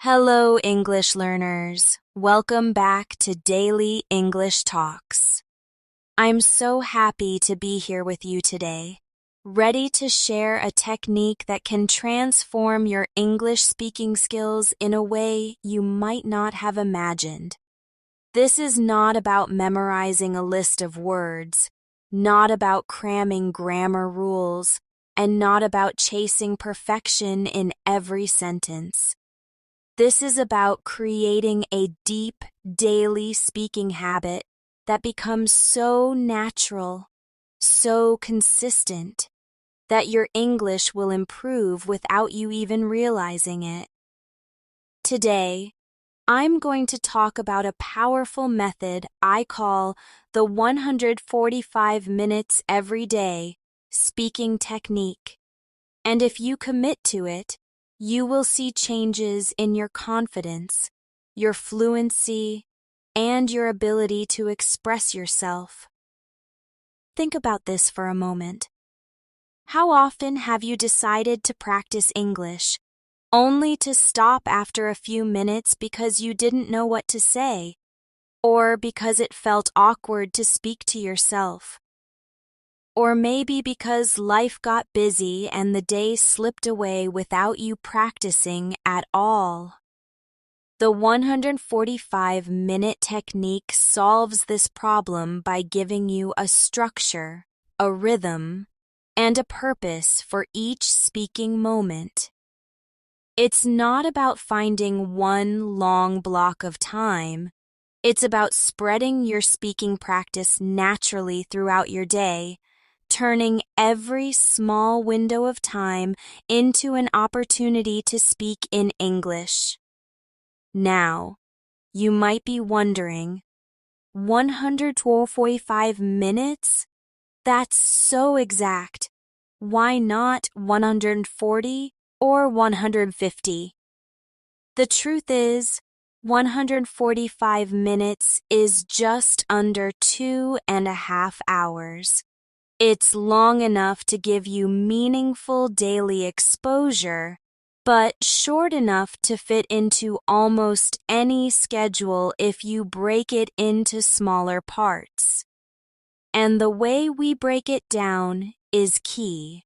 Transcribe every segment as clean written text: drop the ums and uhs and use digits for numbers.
Hello, English learners. Welcome back to Daily English Talks. I'm so happy to be here with you today, ready to share a technique that can transform your English speaking skills in a way you might not have imagined. This is not about memorizing a list of words, not about cramming grammar rules, and not about chasing perfection in every sentence. This is about creating a deep, daily speaking habit that becomes so natural, so consistent, that your English will improve without you even realizing it. Today, I'm going to talk about a powerful method I call the 145 minutes every day speaking technique. And if you commit to it, you will see changes in your confidence, your fluency, and your ability to express yourself. Think about this for a moment. How often have you decided to practice English, only to stop after a few minutes because you didn't know what to say, or because it felt awkward to speak to yourself? Or maybe because life got busy and the day slipped away without you practicing at all. The 145-minute technique solves this problem by giving you a structure, a rhythm, and a purpose for each speaking moment. It's not about finding one long block of time. It's about spreading your speaking practice naturally throughout your day, turning every small window of time into an opportunity to speak in English. Now, you might be wondering, 145 minutes? That's so exact. Why not 140 or 150? The truth is, 145 minutes is just under 2.5 hours. It's long enough to give you meaningful daily exposure, but short enough to fit into almost any schedule if you break it into smaller parts. And the way we break it down is key.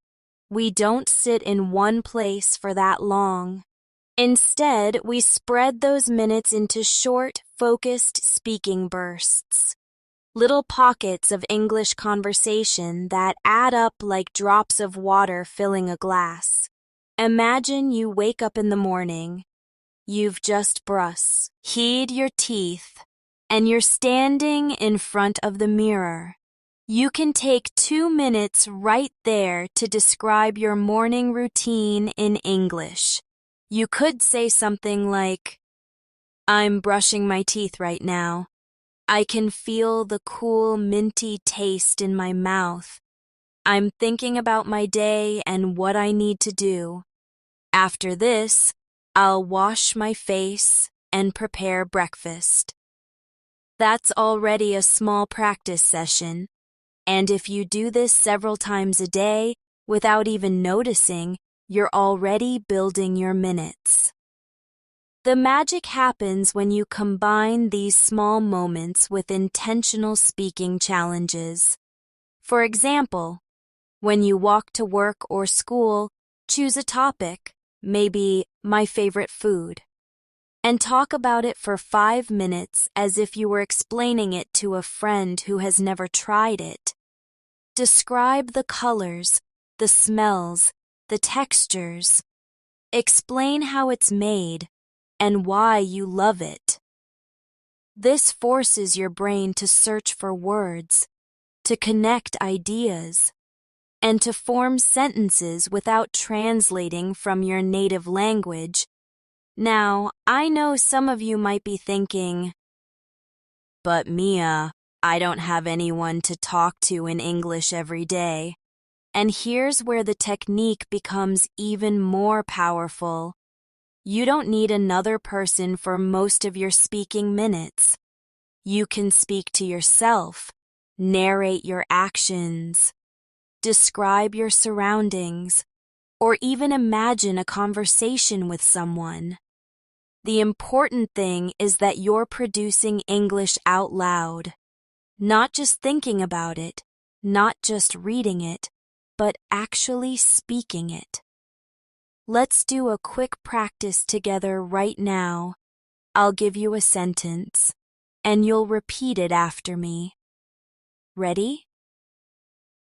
We don't sit in one place for that long. Instead, we spread those minutes into short, focused speaking bursts. Little pockets of English conversation that add up like drops of water filling a glass. Imagine you wake up in the morning. You've just brushed your teeth, and you're standing in front of the mirror. You can take 2 minutes right there to describe your morning routine in English. You could say something like, "I'm brushing my teeth right now. I can feel the cool, minty taste in my mouth. I'm thinking about my day and what I need to do. After this, I'll wash my face and prepare breakfast." That's already a small practice session, and if you do this several times a day without even noticing, you're already building your minutes. The magic happens when you combine these small moments with intentional speaking challenges. For example, when you walk to work or school, choose a topic, maybe my favorite food, and talk about it for 5 minutes as if you were explaining it to a friend who has never tried it. Describe the colors, the smells, the textures. Explain how it's made and why you love it. This forces your brain to search for words, to connect ideas, and to form sentences without translating from your native language. Now, I know some of you might be thinking, "But Mia, I don't have anyone to talk to in English every day." And here's where the technique becomes even more powerful. You don't need another person for most of your speaking minutes. You can speak to yourself, narrate your actions, describe your surroundings, or even imagine a conversation with someone. The important thing is that you're producing English out loud, not just thinking about it, not just reading it, but actually speaking it. Let's do a quick practice together right now. I'll give you a sentence, and you'll repeat it after me. Ready?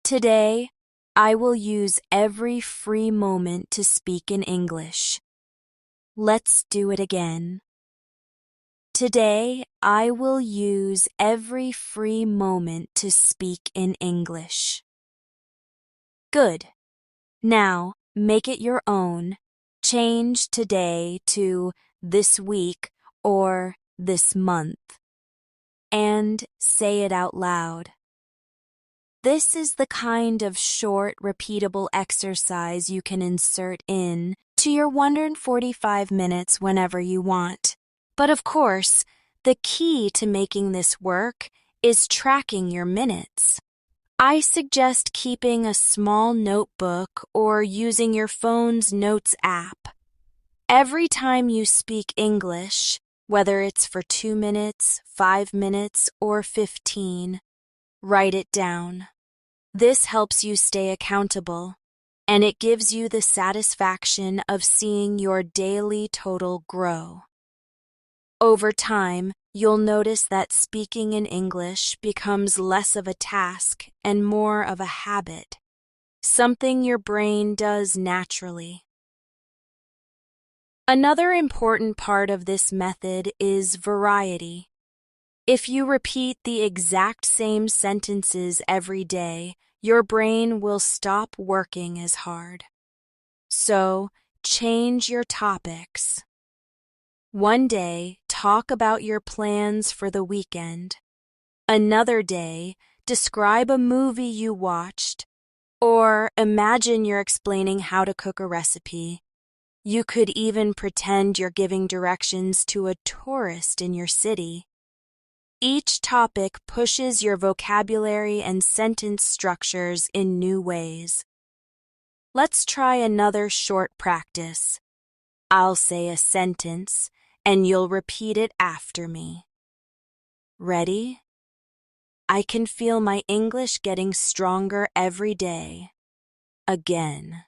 Today, I will use every free moment to speak in English. Let's do it again. Today, I will use every free moment to speak in English. Good. Now, make it your own. Change today to this week or this month. And say it out loud. This is the kind of short, repeatable exercise you can insert in to your 145 minutes whenever you want. But of course, the key to making this work is tracking your minutes. I suggest keeping a small notebook or using your phone's notes app. Every time you speak English, whether it's for 2 minutes, 5 minutes, or 15, write it down. This helps you stay accountable, and it gives you the satisfaction of seeing your daily total grow. Over time, you'll notice that speaking in English becomes less of a task and more of a habit, something your brain does naturally. Another important part of this method is variety. If you repeat the exact same sentences every day, your brain will stop working as hard. So, change your topics. One day, talk about your plans for the weekend. Another day, describe a movie you watched, or imagine you're explaining how to cook a recipe. You could even pretend you're giving directions to a tourist in your city. Each topic pushes your vocabulary and sentence structures in new ways. Let's try another short practice. I'll say a sentence, and you'll repeat it after me. Ready? I can feel my English getting stronger every day. Again.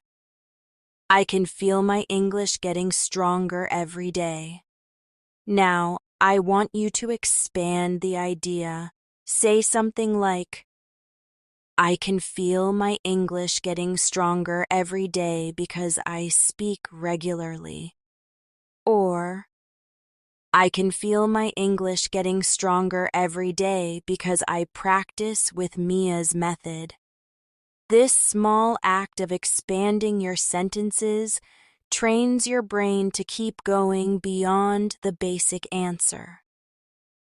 I can feel my English getting stronger every day. Now, I want you to expand the idea. Say something like, I can feel my English getting stronger every day because I speak regularly. Or, I can feel my English getting stronger every day because I practice with Mia's method. This small act of expanding your sentences trains your brain to keep going beyond the basic answer.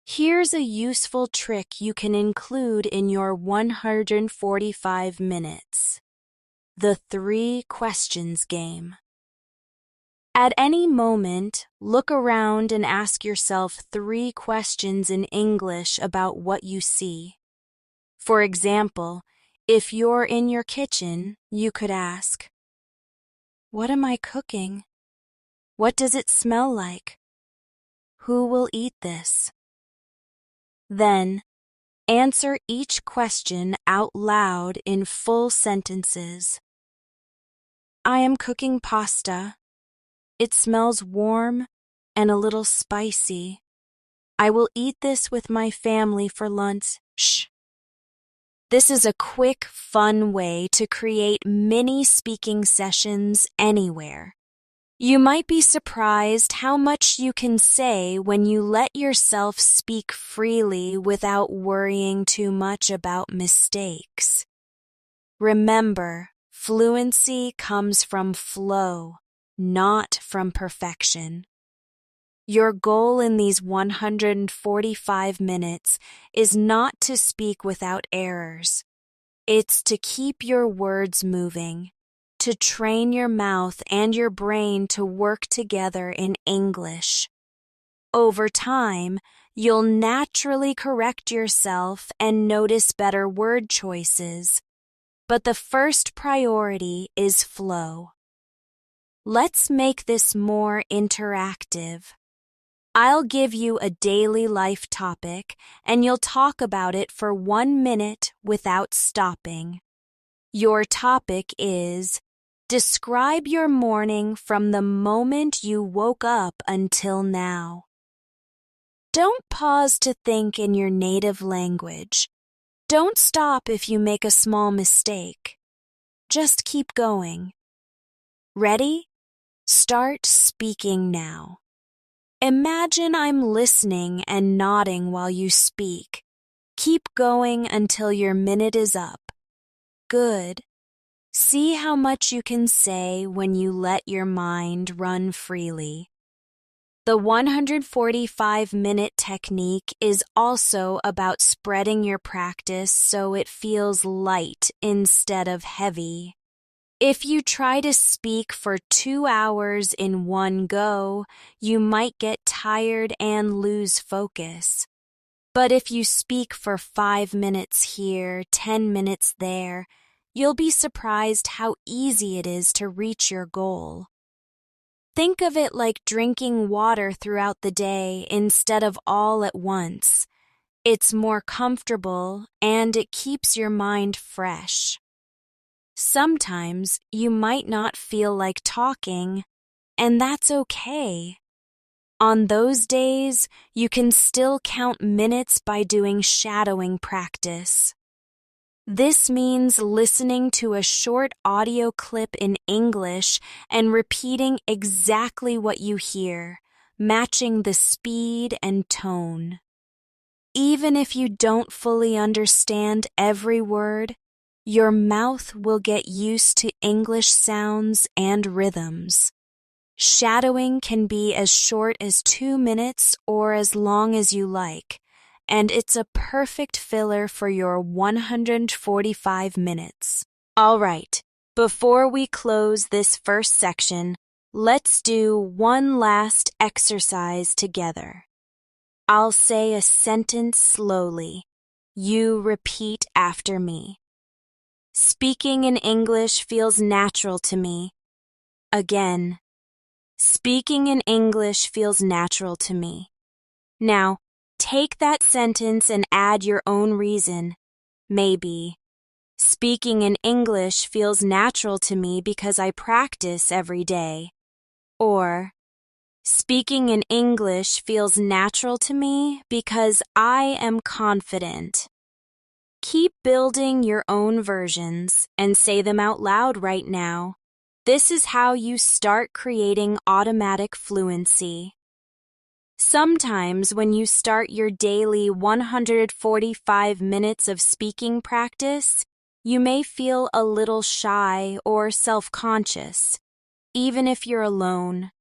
Here's a useful trick you can include in your 145 minutes. The 3 questions game. At any moment, look around and ask yourself 3 questions in English about what you see. For example, if you're in your kitchen, you could ask, what am I cooking? What does it smell like? Who will eat this? Then, answer each question out loud in full sentences. I am cooking pasta. It smells warm and a little spicy. I will eat this with my family for lunch. Shh. This is a quick, fun way to create mini speaking sessions anywhere. You might be surprised how much you can say when you let yourself speak freely without worrying too much about mistakes. Remember, fluency comes from flow, not from perfection. Your goal in these 145 minutes is not to speak without errors. It's to keep your words moving, to train your mouth and your brain to work together in English. Over time, you'll naturally correct yourself and notice better word choices. But the first priority is flow. Let's make this more interactive. I'll give you a daily life topic, and you'll talk about it for 1 minute without stopping. Your topic is, describe your morning from the moment you woke up until now. Don't pause to think in your native language. Don't stop if you make a small mistake. Just keep going. Ready? Start speaking now. Imagine I'm listening and nodding while you speak. Keep going until your minute is up. Good. See how much you can say when you let your mind run freely. The 145-minute technique is also about spreading your practice so it feels light instead of heavy. If you try to speak for 2 hours in one go, you might get tired and lose focus. But if you speak for 5 minutes here, 10 minutes there, you'll be surprised how easy it is to reach your goal. Think of it like drinking water throughout the day instead of all at once. It's more comfortable and it keeps your mind fresh. Sometimes you might not feel like talking, and that's okay. On those days, you can still count minutes by doing shadowing practice. This means listening to a short audio clip in English and repeating exactly what you hear, matching the speed and tone. Even if you don't fully understand every word, your mouth will get used to English sounds and rhythms. Shadowing can be as short as 2 minutes or as long as you like, and it's a perfect filler for your 145 minutes. All right, before we close this first section, let's do one last exercise together. I'll say a sentence slowly. You repeat after me. Speaking in English feels natural to me. Again. Speaking in English feels natural to me. Now, take that sentence and add your own reason. Maybe. Speaking in English feels natural to me because I practice every day. Or, speaking in English feels natural to me because I am confident. Keep building your own versions and say them out loud right now. This is how you start creating automatic fluency. Sometimes when you start your daily 145 minutes of speaking practice, you may feel a little shy or self-conscious, even if you're alone.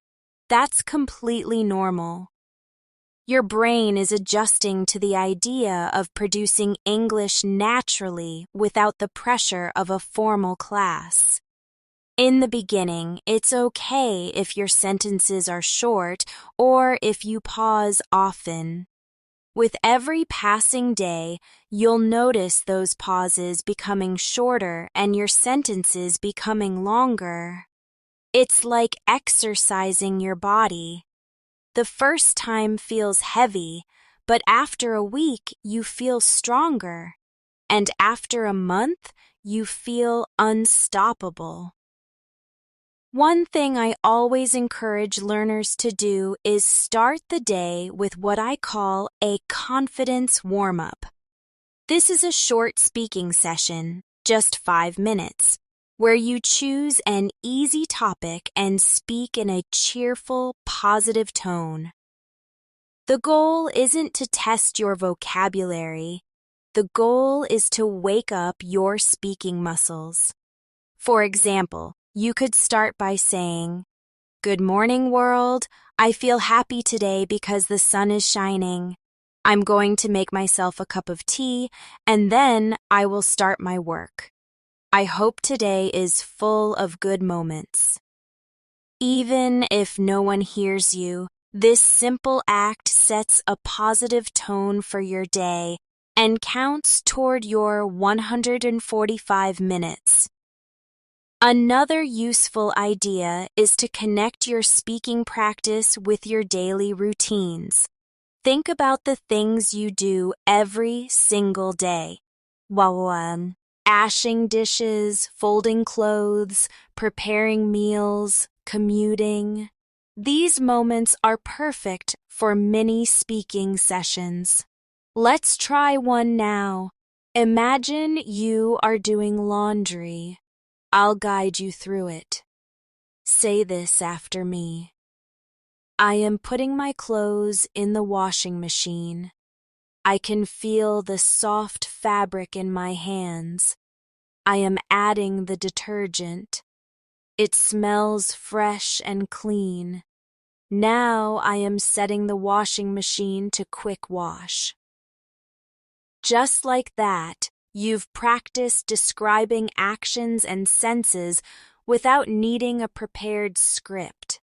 That's completely normal. Your brain is adjusting to the idea of producing English naturally without the pressure of a formal class. In the beginning, it's okay if your sentences are short or if you pause often. With every passing day, you'll notice those pauses becoming shorter and your sentences becoming longer. It's like exercising your body. The first time feels heavy, but after a week, you feel stronger. And after a month, you feel unstoppable. One thing I always encourage learners to do is start the day with what I call a confidence warm-up. This is a short speaking session, just 5 minutes, where you choose an easy topic and speak in a cheerful, positive tone. The goal isn't to test your vocabulary. The goal is to wake up your speaking muscles. For example, you could start by saying, "Good morning, world. I feel happy today because the sun is shining. I'm going to make myself a cup of tea, and then I will start my work. I hope today is full of good moments." Even if no one hears you, this simple act sets a positive tone for your day and counts toward your 145 minutes. Another useful idea is to connect your speaking practice with your daily routines. Think about the things you do every single day. Ashing dishes, folding clothes, preparing meals, commuting. These moments are perfect for mini speaking sessions. Let's try one now. Imagine you are doing laundry. I'll guide you through it. Say this after me. I am putting my clothes in the washing machine. I can feel the soft fabric in my hands. I am adding the detergent. It smells fresh and clean. Now I am setting the washing machine to quick wash. Just like that, you've practiced describing actions and senses without needing a prepared script.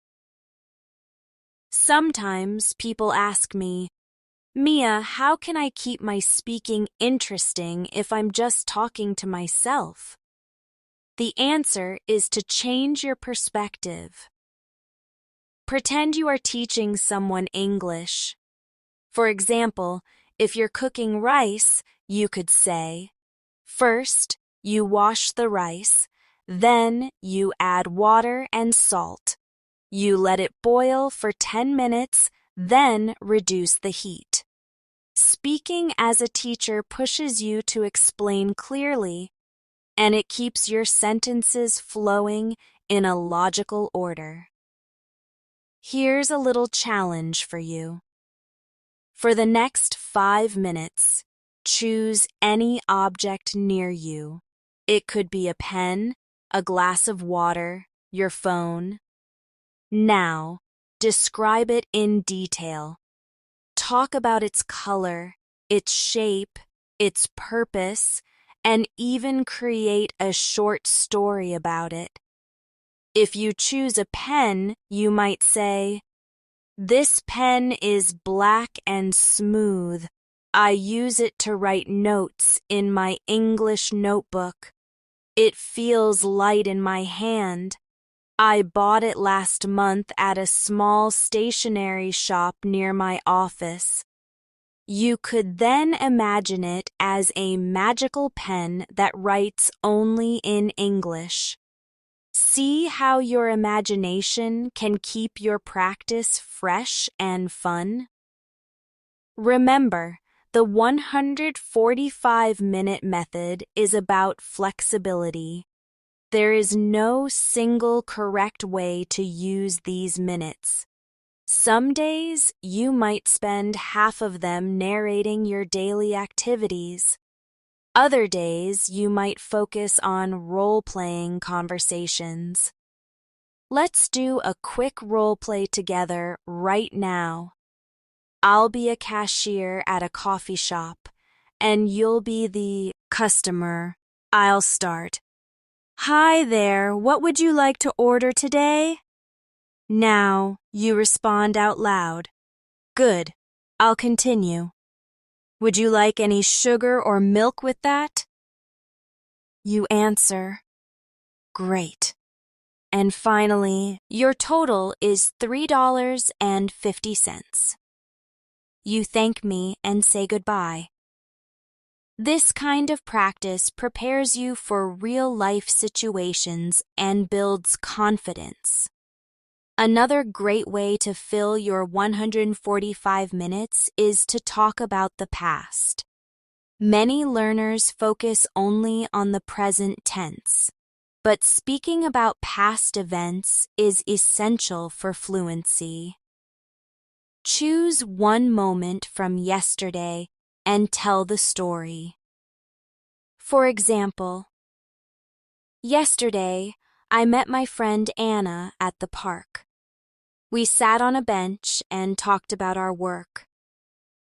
Sometimes people ask me, Mia, how can I keep my speaking interesting if I'm just talking to myself? The answer is to change your perspective. Pretend you are teaching someone English. For example, if you're cooking rice, you could say, first, you wash the rice, then you add water and salt. You let it boil for 10 minutes, then reduce the heat. Speaking as a teacher pushes you to explain clearly, and it keeps your sentences flowing in a logical order. Here's a little challenge for you. For the next 5 minutes, choose any object near you. It could be a pen, a glass of water, your phone. Now, describe it in detail. Talk about its color, its shape, its purpose, and even create a short story about it. If you choose a pen, you might say, this pen is black and smooth. I use it to write notes in my English notebook. It feels light in my hand. I bought it last month at a small stationery shop near my office. You could then imagine it as a magical pen that writes only in English. See how your imagination can keep your practice fresh and fun? Remember, the 145-minute method is about flexibility. There is no single correct way to use these minutes. Some days you might spend half of them narrating your daily activities. Other days you might focus on role-playing conversations. Let's do a quick role-play together right now. I'll be a cashier at a coffee shop, and you'll be the customer. I'll start. Hi there, what would you like to order today? Now, you respond out loud. Good, I'll continue. Would you like any sugar or milk with that? You answer. Great. And finally, your total is $3.50. You thank me and say goodbye. This kind of practice prepares you for real-life situations and builds confidence. Another great way to fill your 145 minutes is to talk about the past. Many learners focus only on the present tense, but speaking about past events is essential for fluency. Choose one moment from yesterday and tell the story. For example, yesterday, I met my friend Anna at the park. We sat on a bench and talked about our work.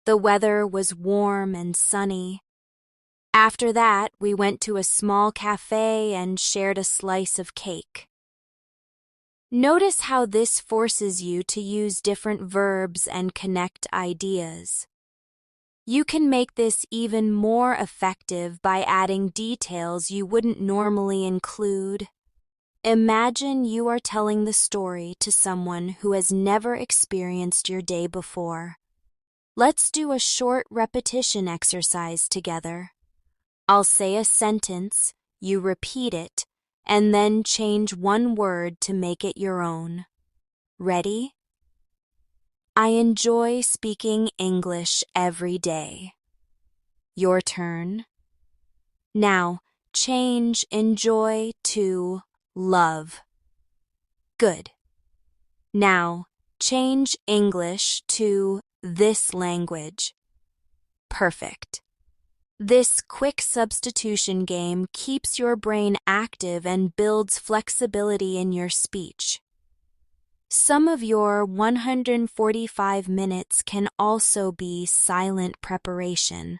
The weather was warm and sunny. After that, we went to a small cafe and shared a slice of cake. Notice how this forces you to use different verbs and connect ideas. You can make this even more effective by adding details you wouldn't normally include. Imagine you are telling the story to someone who has never experienced your day before. Let's do a short repetition exercise together. I'll say a sentence, you repeat it, and then change one word to make it your own. Ready? I enjoy speaking English every day. Your turn. Now, change enjoy to love. Good. Now, change English to this language. Perfect. This quick substitution game keeps your brain active and builds flexibility in your speech. Some of your 145 minutes can also be silent preparation.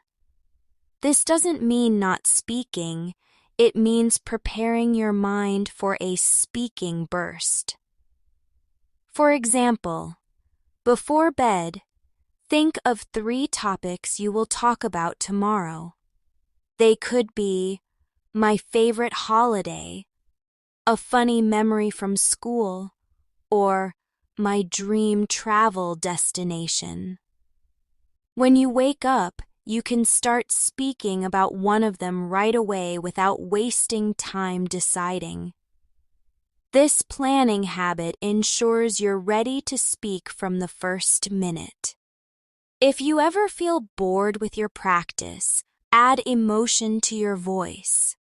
This doesn't mean not speaking, it means preparing your mind for a speaking burst. For example, before bed, think of 3 topics you will talk about tomorrow. They could be my favorite holiday, a funny memory from school, or my dream travel destination. When you wake up, you can start speaking about one of them right away without wasting time deciding. This planning habit ensures you're ready to speak from the first minute. If you ever feel bored with your practice, add emotion to your voice.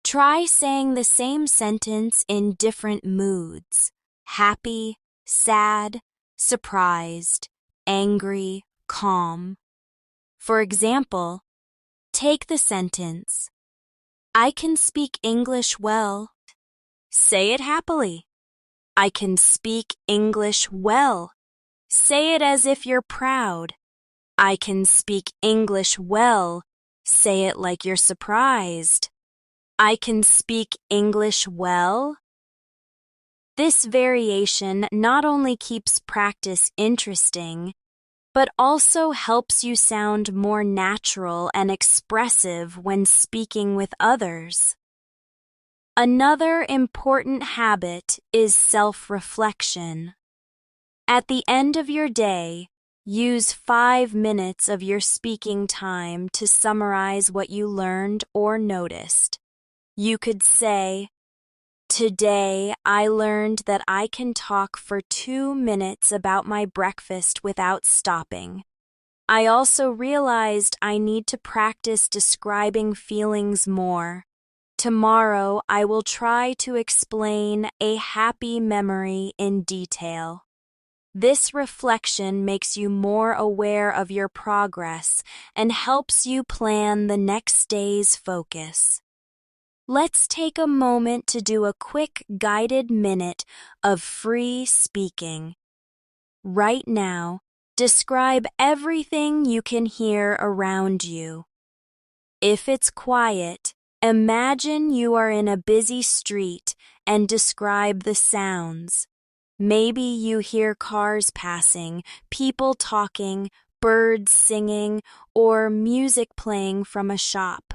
Try saying the same sentence in different moods: happy, sad, surprised, angry, calm. For example, take the sentence, I can speak English well. Say it happily. I can speak English well. Say it as if you're proud. I can speak English well. Say it like you're surprised. I can speak English well. This variation not only keeps practice interesting, but also helps you sound more natural and expressive when speaking with others. Another important habit is self-reflection. At the end of your day, use 5 minutes of your speaking time to summarize what you learned or noticed. You could say, today I learned that I can talk for 2 minutes about my breakfast without stopping. I also realized I need to practice describing feelings more. Tomorrow I will try to explain a happy memory in detail. This reflection makes you more aware of your progress and helps you plan the next day's focus. Let's take a moment to do a quick guided minute of free speaking. Right now, describe everything you can hear around you. If it's quiet, imagine you are in a busy street and describe the sounds. Maybe you hear cars passing, people talking, birds singing, or music playing from a shop.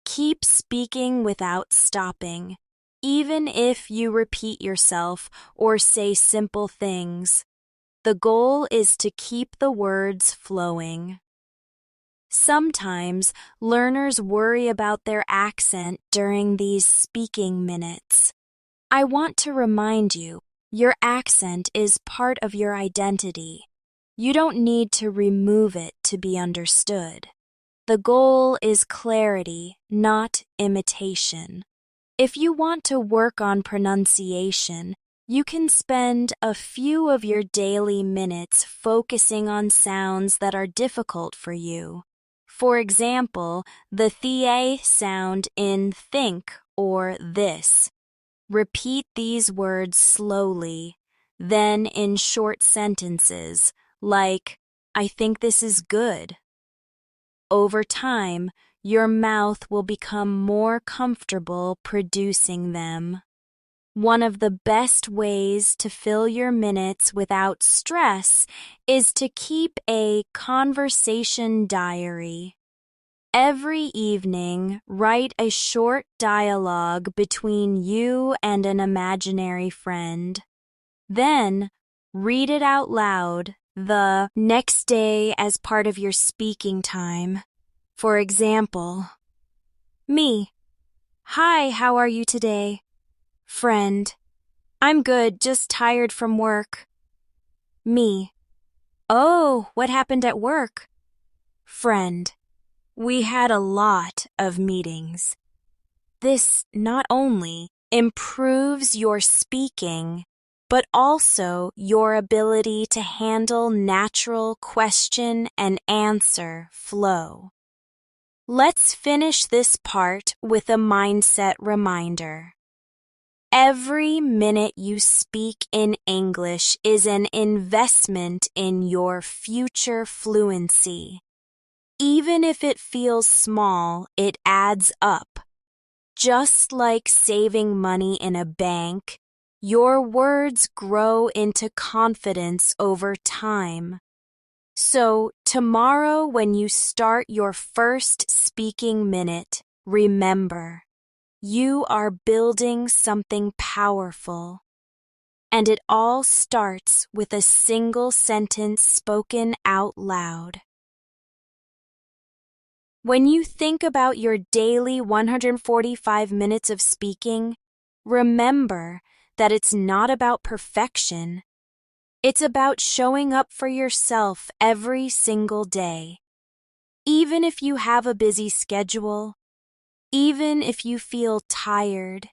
Keep speaking without stopping, even if you repeat yourself or say simple things. The goal is to keep the words flowing. Sometimes learners worry about their accent during these speaking minutes. I want to remind you, your accent is part of your identity. You don't need to remove it to be understood. The goal is clarity, not imitation. If you want to work on pronunciation, you can spend a few of your daily minutes focusing on sounds that are difficult for you. For example, the th sound in think or this. Repeat these words slowly, then in short sentences, like, I think this is good. Over time, your mouth will become more comfortable producing them. One of the best ways to fill your minutes without stress is to keep a conversation diary. Every evening, write a short dialogue between you and an imaginary friend. Then, read it out loud the next day as part of your speaking time. For example, me. Hi, how are you today? Friend. I'm good, just tired from work. Me. Oh, what happened at work? Friend. We had a lot of meetings. This not only improves your speaking, but also your ability to handle natural question and answer flow. Let's finish this part with a mindset reminder. Every minute you speak in English is an investment in your future fluency. Even if it feels small, it adds up. Just like saving money in a bank, your words grow into confidence over time. So, tomorrow when you start your first speaking minute, remember, you are building something powerful. And it all starts with a single sentence spoken out loud. When you think about your daily 145 minutes of speaking, remember that it's not about perfection. It's about showing up for yourself every single day. Even if you have a busy schedule, even if you feel tired,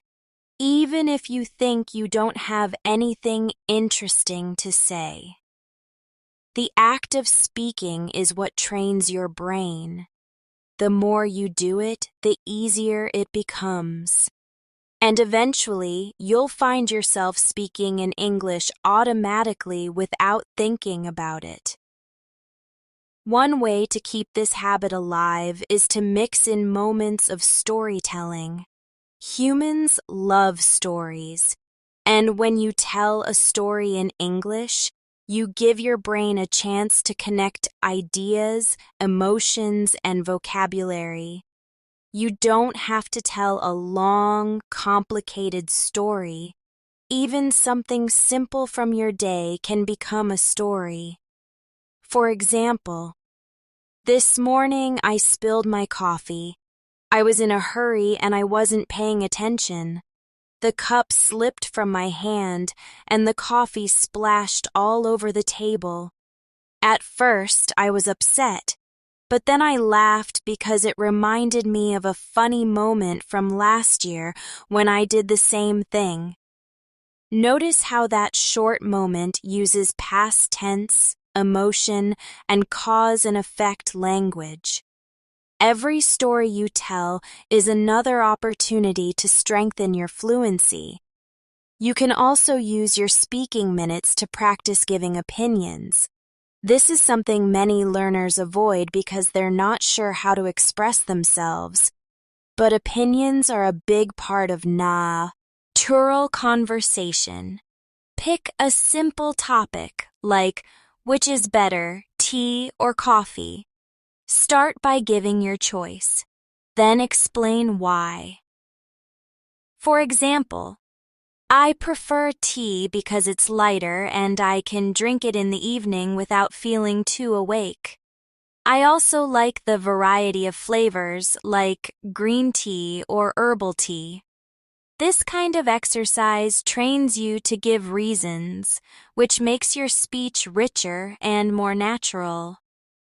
even if you think you don't have anything interesting to say. The act of speaking is what trains your brain. The more you do it, the easier it becomes. And eventually, you'll find yourself speaking in English automatically without thinking about it. One way to keep this habit alive is to mix in moments of storytelling. Humans love stories, and when you tell a story in English, you give your brain a chance to connect ideas, emotions, and vocabulary. You don't have to tell a long, complicated story. Even something simple from your day can become a story. For example, this morning I spilled my coffee. I was in a hurry and I wasn't paying attention. The cup slipped from my hand and the coffee splashed all over the table. At first, I was upset, but then I laughed because it reminded me of a funny moment from last year when I did the same thing. Notice how that short moment uses past tense, emotion, and cause and effect language. Every story you tell is another opportunity to strengthen your fluency. You can also use your speaking minutes to practice giving opinions. This is something many learners avoid because they're not sure how to express themselves. But opinions are a big part of natural conversation. Pick a simple topic like, which is better, tea or coffee? Start by giving your choice, then explain why. For example, I prefer tea because it's lighter and I can drink it in the evening without feeling too awake. I also like the variety of flavors like green tea or herbal tea. This kind of exercise trains you to give reasons, which makes your speech richer and more natural.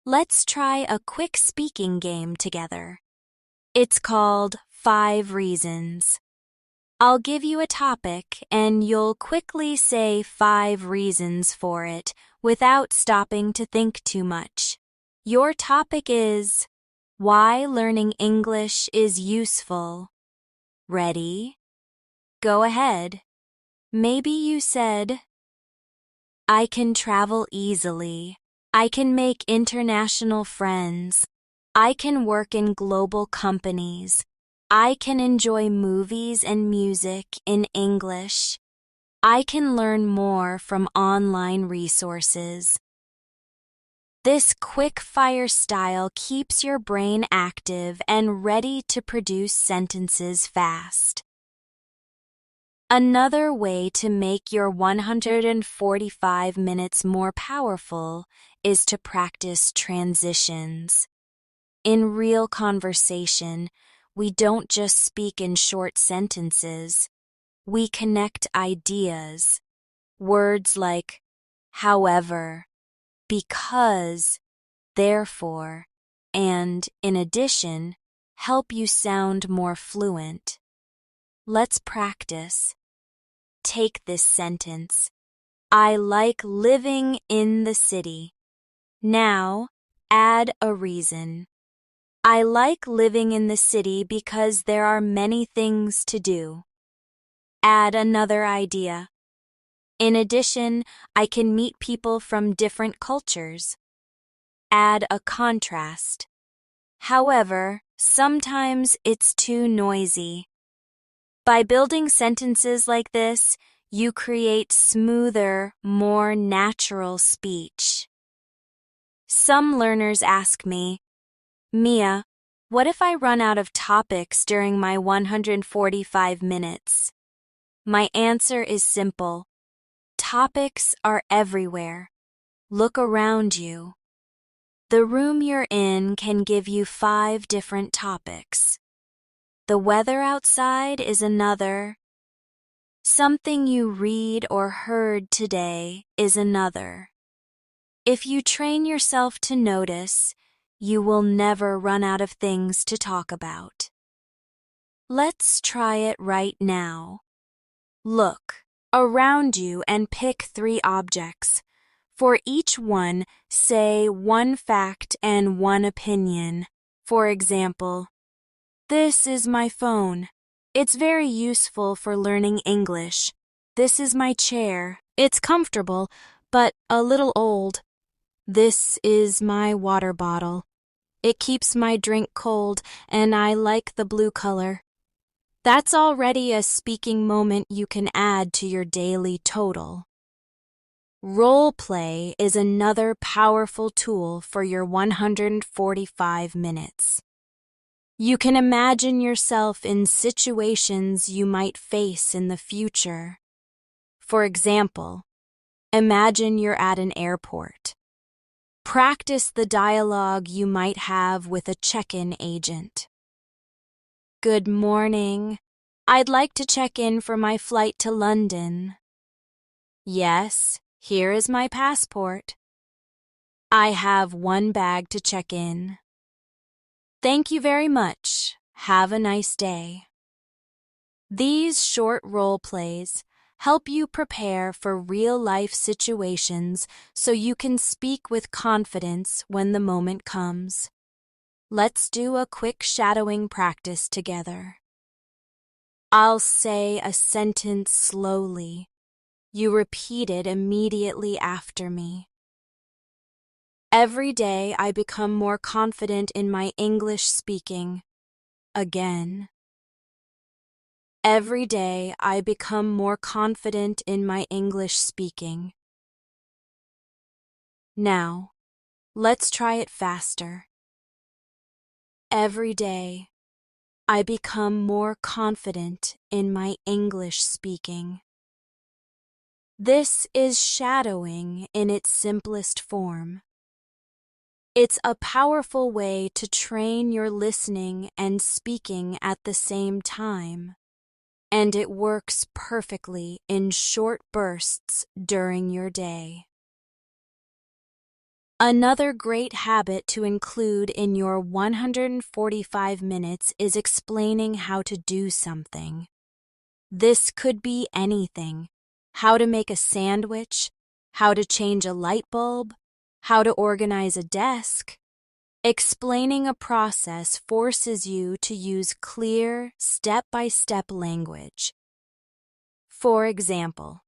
Let's try a quick speaking game together. It's called 5 Reasons. I'll give you a topic and you'll quickly say 5 reasons for it without stopping to think too much. Your topic is why learning English is useful. Ready? Go ahead. Maybe you said, I can travel easily. I can make international friends. I can work in global companies. I can enjoy movies and music in English. I can learn more from online resources. This quick-fire style keeps your brain active and ready to produce sentences fast. Another way to make your 145 minutes more powerful is to practice transitions. In real conversation, we don't just speak in short sentences. We connect ideas. Words like however, because, therefore, and in addition help you sound more fluent. Let's practice. Take this sentence. I like living in the city. Now, add a reason. I like living in the city because there are many things to do. Add another idea. In addition, I can meet people from different cultures. Add a contrast. However, sometimes it's too noisy. By building sentences like this, you create smoother, more natural speech. Some learners ask me, Mia, what if I run out of topics during my 145 minutes? My answer is simple. Topics are everywhere. Look around you. The room you're in can give you 5 different topics. The weather outside is another. Something you read or heard today is another. If you train yourself to notice, you will never run out of things to talk about. Let's try it right now. Look around you and pick 3 objects. For each one, say 1 fact and 1 opinion. For example, this is my phone. It's very useful for learning English. This is my chair. It's comfortable, but a little old. This is my water bottle. It keeps my drink cold, and I like the blue color. That's already a speaking moment you can add to your daily total. Role play is another powerful tool for your 145 minutes. You can imagine yourself in situations you might face in the future. For example, imagine you're at an airport. Practice the dialogue you might have with a check-in agent. Good morning. I'd like to check in for my flight to London. Yes, here is my passport. I have 1 bag to check in. Thank you very much. Have a nice day. These short role plays help you prepare for real-life situations so you can speak with confidence when the moment comes. Let's do a quick shadowing practice together. I'll say a sentence slowly. You repeat it immediately after me. Every day I become more confident in my English speaking. Again. Every day I become more confident in my English speaking. Now, let's try it faster. Every day I become more confident in my English speaking. This is shadowing in its simplest form. It's a powerful way to train your listening and speaking at the same time, and it works perfectly in short bursts during your day. Another great habit to include in your 145 minutes is explaining how to do something. This could be anything: how to make a sandwich, how to change a light bulb, how to organize a desk. Explaining a process forces you to use clear, step-by-step language. For example,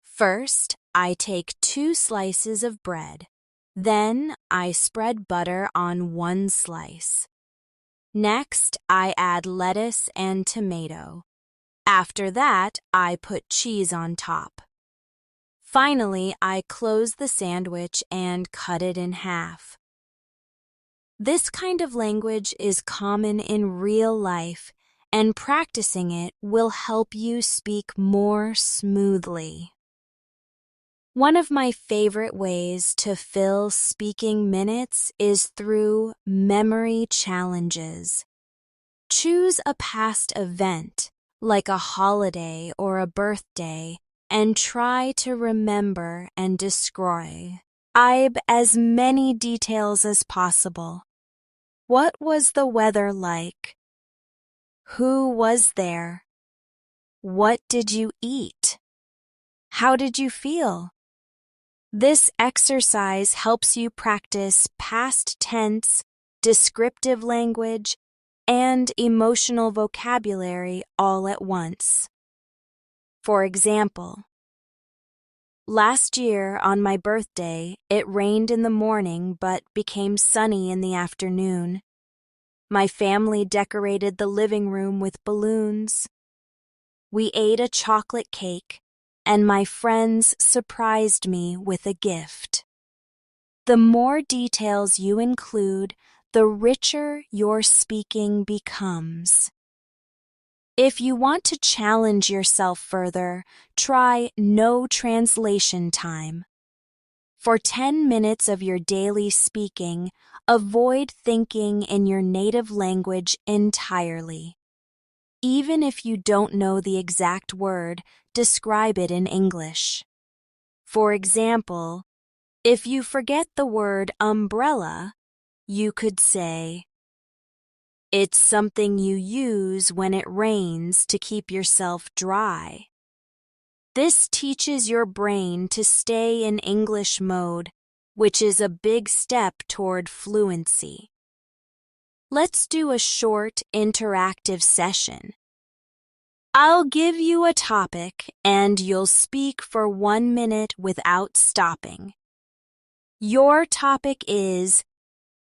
first, I take 2 slices of bread. Then, I spread butter on 1 slice. Next, I add lettuce and tomato. After that, I put cheese on top. Finally, I close the sandwich and cut it in half. This kind of language is common in real life, and practicing it will help you speak more smoothly. One of my favorite ways to fill speaking minutes is through memory challenges. Choose a past event, like a holiday or a birthday, and try to remember and describe as many details as possible. What was the weather like? Who was there? What did you eat? How did you feel? This exercise helps you practice past tense, descriptive language, and emotional vocabulary all at once. For example, last year on my birthday, it rained in the morning but became sunny in the afternoon. My family decorated the living room with balloons. We ate a chocolate cake, and my friends surprised me with a gift. The more details you include, the richer your speaking becomes. If you want to challenge yourself further, try no translation time. For 10 minutes of your daily speaking, avoid thinking in your native language entirely. Even if you don't know the exact word, describe it in English. For example, if you forget the word umbrella, you could say, "It's something you use when it rains to keep yourself dry." This teaches your brain to stay in English mode, which is a big step toward fluency. Let's do a short, interactive session. I'll give you a topic, and you'll speak for 1 minute without stopping. Your topic is,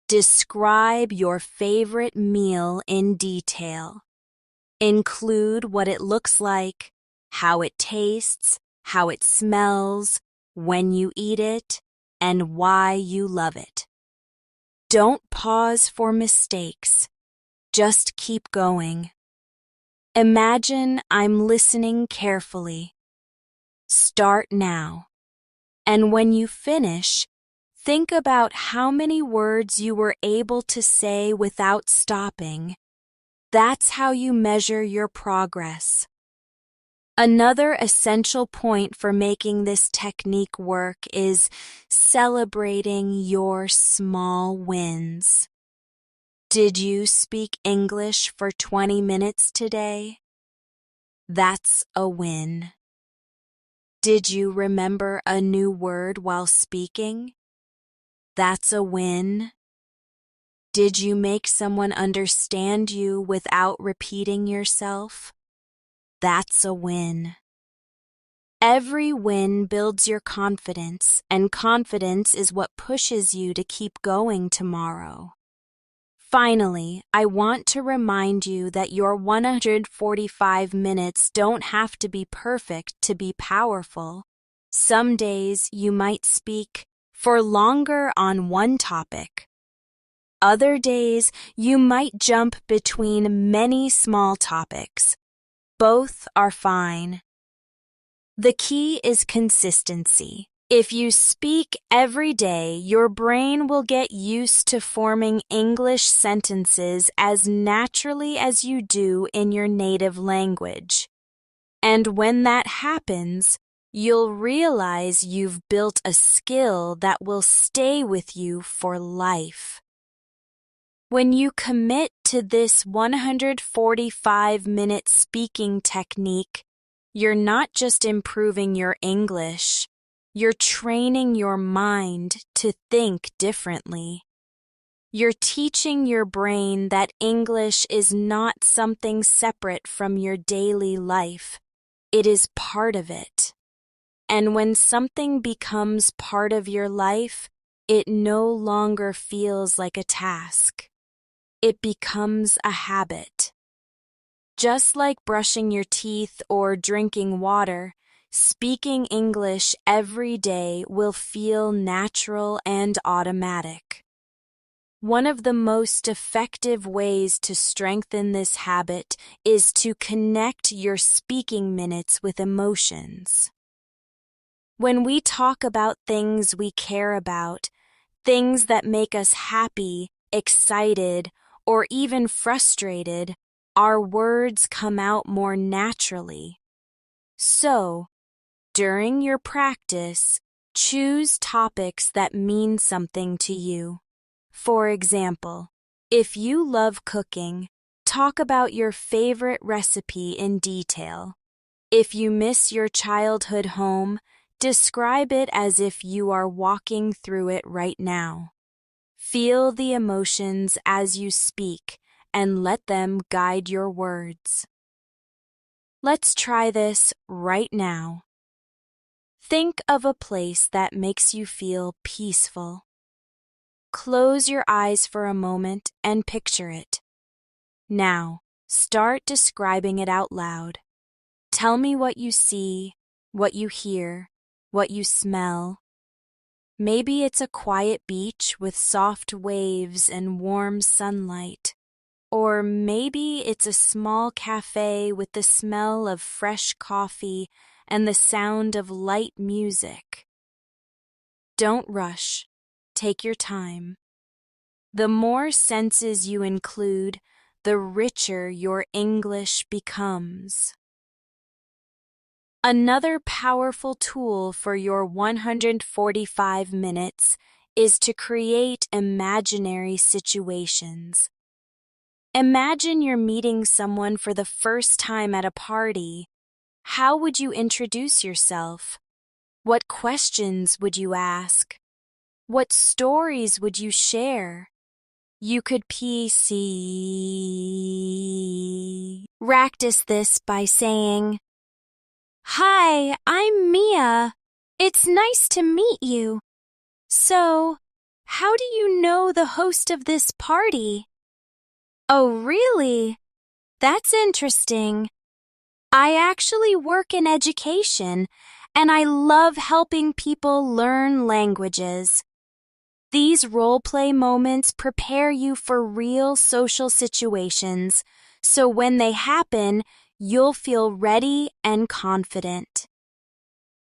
describe your favorite meal in detail. Include what it looks like, how it tastes, how it smells, when you eat it, and why you love it. Don't pause for mistakes. Just keep going. Imagine I'm listening carefully. Start now. And when you finish, think about how many words you were able to say without stopping. That's how you measure your progress. Another essential point for making this technique work is celebrating your small wins. Did you speak English for 20 minutes today? That's a win. Did you remember a new word while speaking? That's a win. Did you make someone understand you without repeating yourself? That's a win. Every win builds your confidence, and confidence is what pushes you to keep going tomorrow. Finally, I want to remind you that your 145 minutes don't have to be perfect to be powerful. Some days you might speak for longer on one topic. Other days you might jump between many small topics. Both are fine. The key is consistency. If you speak every day, your brain will get used to forming English sentences as naturally as you do in your native language. And when that happens, you'll realize you've built a skill that will stay with you for life. When you commit to this 145-minute speaking technique, you're not just improving your English, you're training your mind to think differently. You're teaching your brain that English is not something separate from your daily life. It is part of it. And when something becomes part of your life, it no longer feels like a task. It becomes a habit. Just like brushing your teeth or drinking water, speaking English every day will feel natural and automatic. One of the most effective ways to strengthen this habit is to connect your speaking minutes with emotions. When we talk about things we care about, things that make us happy, excited, or even frustrated, our words come out more naturally. So, during your practice, choose topics that mean something to you. For example, if you love cooking, talk about your favorite recipe in detail. If you miss your childhood home, describe it as if you are walking through it right now. Feel the emotions as you speak and let them guide your words. Let's try this right now. Think of a place that makes you feel peaceful. Close your eyes for a moment and picture it. Now, start describing it out loud. Tell me what you see, what you hear, what you smell. Maybe it's a quiet beach with soft waves and warm sunlight. Or maybe it's a small cafe with the smell of fresh coffee and the sound of light music. Don't rush. Take your time. The more senses you include, the richer your English becomes. Another powerful tool for your 145 minutes is to create imaginary situations. Imagine you're meeting someone for the first time at a party. How would you introduce yourself? What questions would you ask? What stories would you share? You could practice this by saying, "Hi, I'm Mia. It's nice to meet you. So, how do you know the host of this party?" "Oh, really? That's interesting. I actually work in education, and I love helping people learn languages." These role-play moments prepare you for real social situations, so when they happen, you'll feel ready and confident.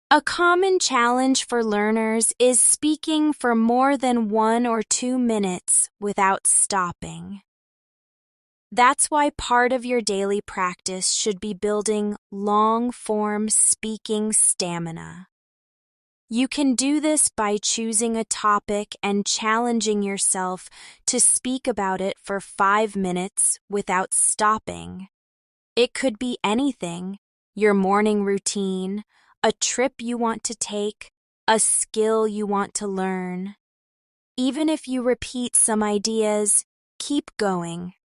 A common challenge for learners is speaking for more than 1 or 2 minutes without stopping. That's why part of your daily practice should be building long-form speaking stamina. You can do this by choosing a topic and challenging yourself to speak about it for 5 minutes without stopping. It could be anything: your morning routine, a trip you want to take, a skill you want to learn. Even if you repeat some ideas, keep going.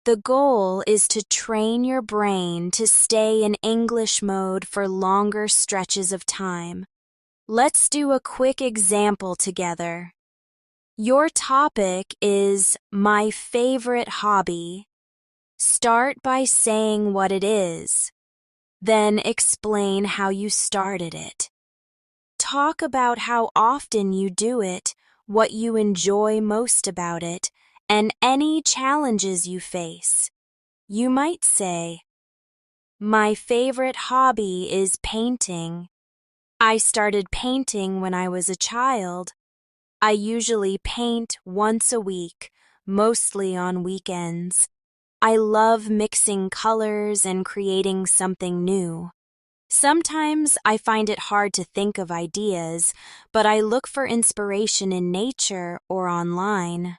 The goal is to train your brain to stay in English mode for longer stretches of time. Let's do a quick example together. Your topic is my favorite hobby. Start by saying what it is. Then explain how you started it. Talk about how often you do it, what you enjoy most about it, and any challenges you face. You might say, "My favorite hobby is painting. I started painting when I was a child. I usually paint once a week, mostly on weekends. I love mixing colors and creating something new. Sometimes I find it hard to think of ideas, but I look for inspiration in nature or online."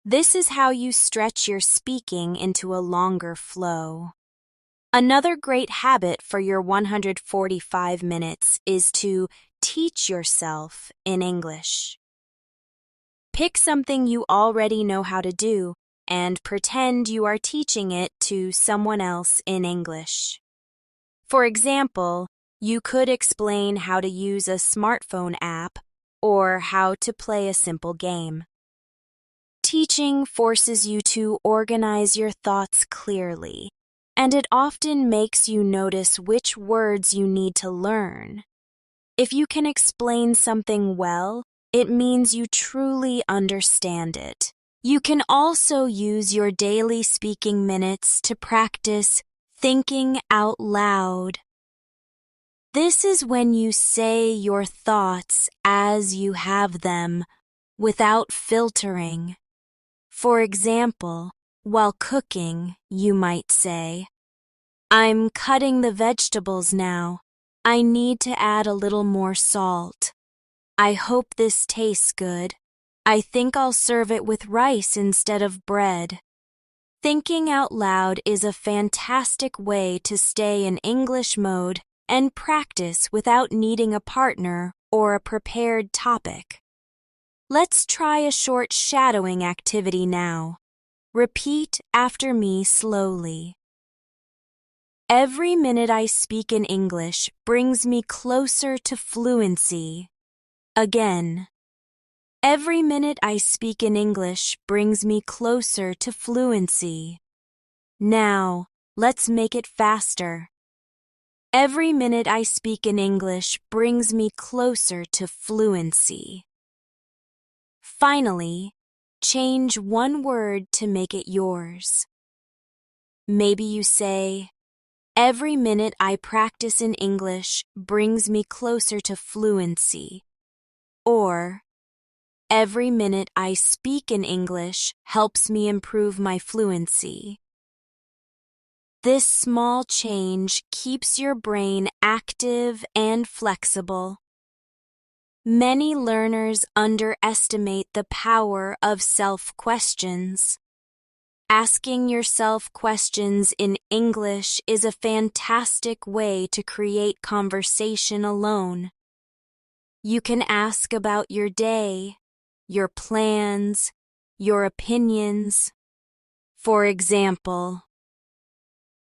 This is how you stretch your speaking into a longer flow. Another great habit for your 145 minutes is to teach yourself in English. Pick something you already know how to do and pretend you are teaching it to someone else in English. For example, you could explain how to use a smartphone app or how to play a simple game. Teaching forces you to organize your thoughts clearly. and it often makes you notice which words you need to learn. If you can explain something well, it means you truly understand it. You can also use your daily speaking minutes to practice thinking out loud. This is when you say your thoughts as you have them, without filtering. For example, while cooking, you might say, "I'm cutting the vegetables now. I need to add a little more salt. I hope this tastes good. I think I'll serve it with rice instead of bread." Thinking out loud is a fantastic way to stay in English mode and practice without needing a partner or a prepared topic. Let's try a short shadowing activity now. Repeat after me slowly. Every minute I speak in English brings me closer to fluency. Again. Every minute I speak in English brings me closer to fluency. Now, let's make it faster. Every minute I speak in English brings me closer to fluency. Finally, change one word to make it yours. Maybe you say, "Every minute I practice in English brings me closer to fluency." Or, "Every minute I speak in English helps me improve my fluency." This small change keeps your brain active and flexible. Many learners underestimate the power of self-questions. Asking yourself questions in English is a fantastic way to create conversation alone. You can ask about your day, your plans, your opinions. For example,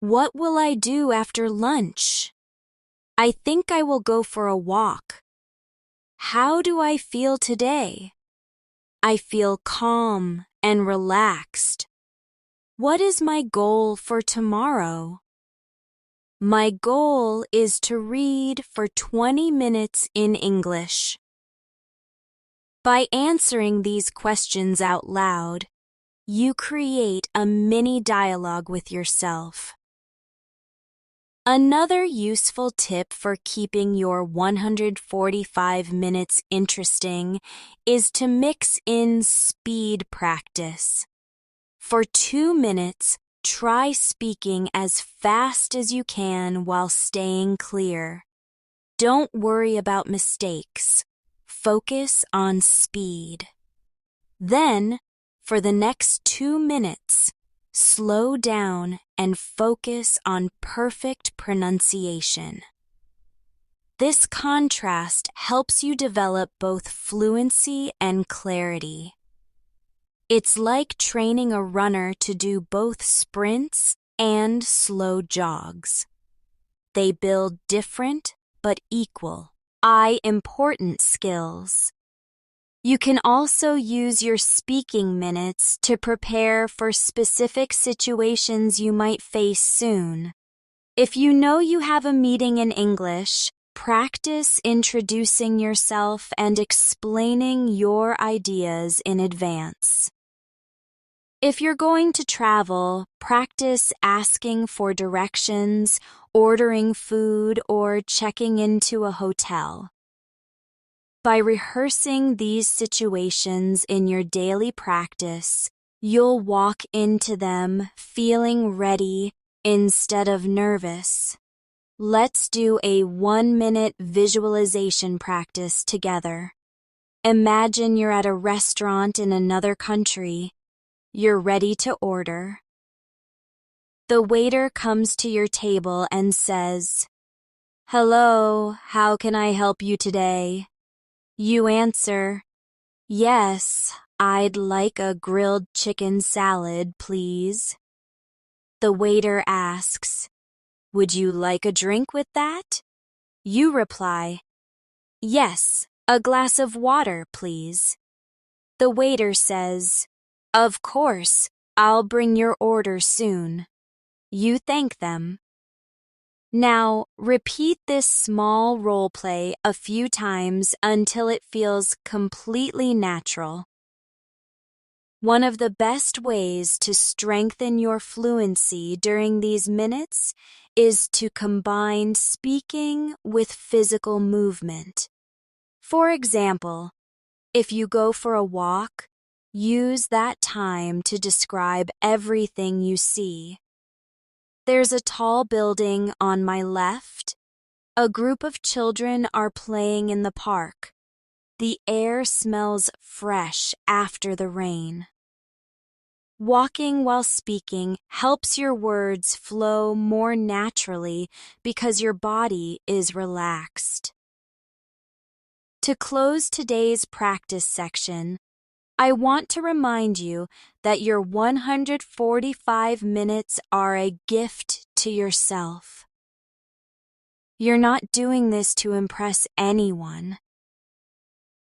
"What will I do after lunch? I think I will go for a walk. How do I feel today? I feel calm and relaxed. What is my goal for tomorrow? My goal is to read for 20 minutes in English." By answering these questions out loud, you create a mini dialogue with yourself. Another useful tip for keeping your 145 minutes interesting is to mix in speed practice. For 2 minutes, try speaking as fast as you can while staying clear. Don't worry about mistakes. Focus on speed. Then, for the next 2 minutes, slow down and focus on perfect pronunciation. This contrast helps you develop both fluency and clarity. It's like training a runner to do both sprints and slow jogs. They build different but equal, important skills. You can also use your speaking minutes to prepare for specific situations you might face soon. If you know you have a meeting in English, practice introducing yourself and explaining your ideas in advance. If you're going to travel, practice asking for directions, ordering food, or checking into a hotel. By rehearsing these situations in your daily practice, you'll walk into them feeling ready instead of nervous. Let's do a 1-minute visualization practice together. Imagine you're at a restaurant in another country. You're ready to order. The waiter comes to your table and says, "Hello, how can I help you today?" You answer, "Yes, I'd like a grilled chicken salad, please." The waiter asks, "Would you like a drink with that?" You reply, "Yes, a glass of water, please." The waiter says, "Of course, I'll bring your order soon." you thank them. Now, repeat this small role play a few times until it feels completely natural. One of the best ways to strengthen your fluency during these minutes is to combine speaking with physical movement. For example, if you go for a walk, use that time to describe everything you see. There's a tall building on my left. A group of children are playing in the park. The air smells fresh after the rain. Walking while speaking helps your words flow more naturally because your body is relaxed. To close today's practice section, I want to remind you that your 145 minutes are a gift to yourself. You're not doing this to impress anyone.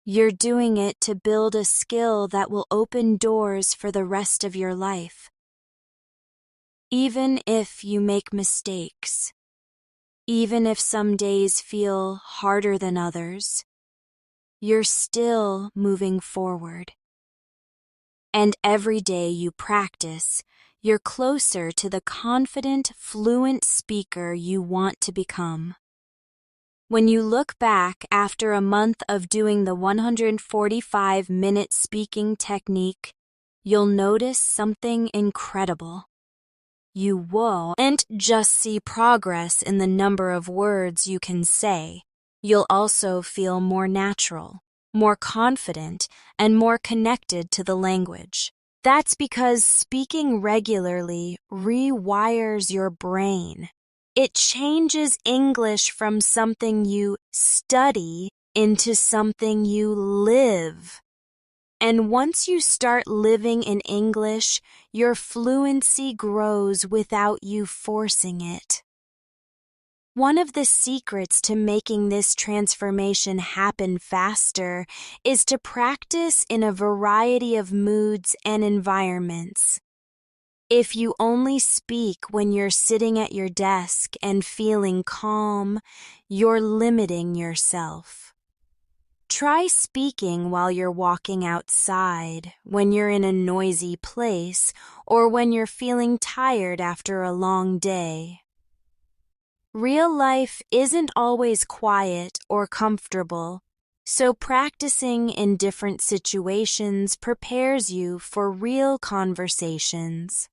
You're doing it to build a skill that will open doors for the rest of your life. Even if you make mistakes, even if some days feel harder than others, you're still moving forward. And every day you practice, you're closer to the confident, fluent speaker you want to become. When you look back after a month of doing the 145-minute speaking technique, you'll notice something incredible. You won't just see progress in the number of words you can say. You'll also feel more natural, more confident, and more connected to the language. That's because speaking regularly rewires your brain. It changes English from something you study into something you live. And once you start living in English, your fluency grows without you forcing it. One of the secrets to making this transformation happen faster is to practice in a variety of moods and environments. If you only speak when you're sitting at your desk and feeling calm, you're limiting yourself. Try speaking while you're walking outside, when you're in a noisy place, or when you're feeling tired after a long day. Real life isn't always quiet or comfortable, so practicing in different situations prepares you for real conversations.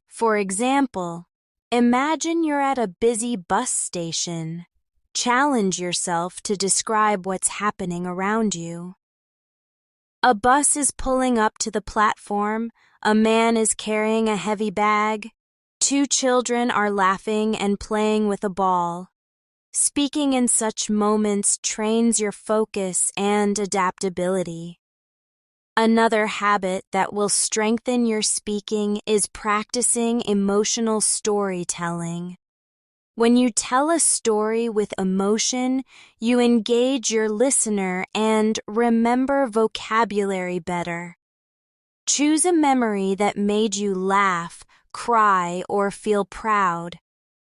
For example, imagine you're at a busy bus station. Challenge yourself to describe what's happening around you. A bus is pulling up to the platform. A man is carrying a heavy bag. 2 children are laughing and playing with a ball. Speaking in such moments trains your focus and adaptability. Another habit that will strengthen your speaking is practicing emotional storytelling. When you tell a story with emotion, you engage your listener and remember vocabulary better. Choose a memory that made you laugh, cry, or feel proud.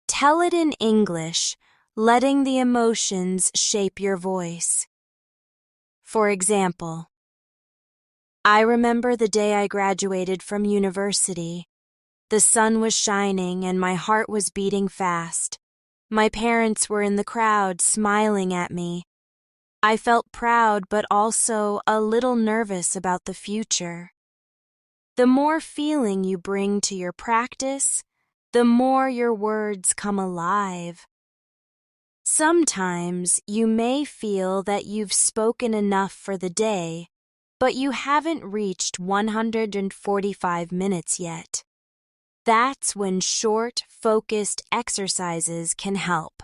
Tell it in English, letting the emotions shape your voice. For example, I remember the day I graduated from university. The sun was shining and my heart was beating fast. My parents were in the crowd smiling at me. I felt proud but also a little nervous about the future. The more feeling you bring to your practice, the more your words come alive. Sometimes you may feel that you've spoken enough for the day, but you haven't reached 145 minutes yet. That's when short, focused exercises can help.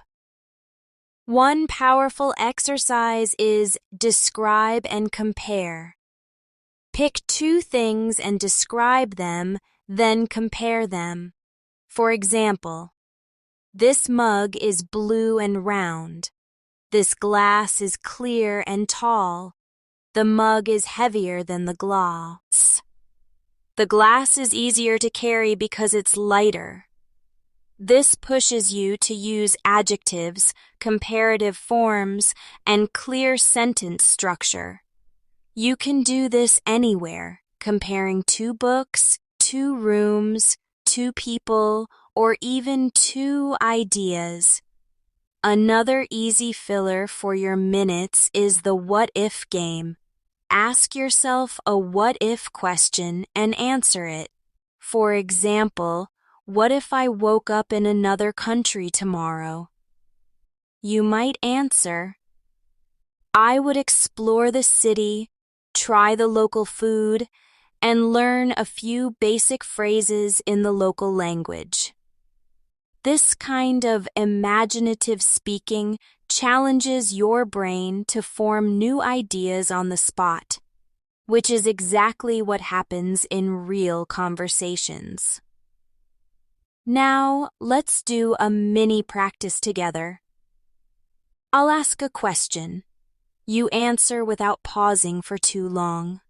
One powerful exercise is describe and compare. Pick 2 things and describe them, then compare them. For example, this mug is blue and round. This glass is clear and tall. The mug is heavier than the glass. The glass is easier to carry because it's lighter. This pushes you to use adjectives, comparative forms, and clear sentence structure. You can do this anywhere, comparing two books, two rooms, two people, or even two ideas. Another easy filler for your minutes is the what-if game. Ask yourself a what-if question and answer it. For example, what if I woke up in another country tomorrow? You might answer, I would explore the city, try the local food, and learn a few basic phrases in the local language. This kind of imaginative speaking challenges your brain to form new ideas on the spot, which is exactly what happens in real conversations. Now, let's do a mini practice together. I'll ask a question. You answer without pausing for too long.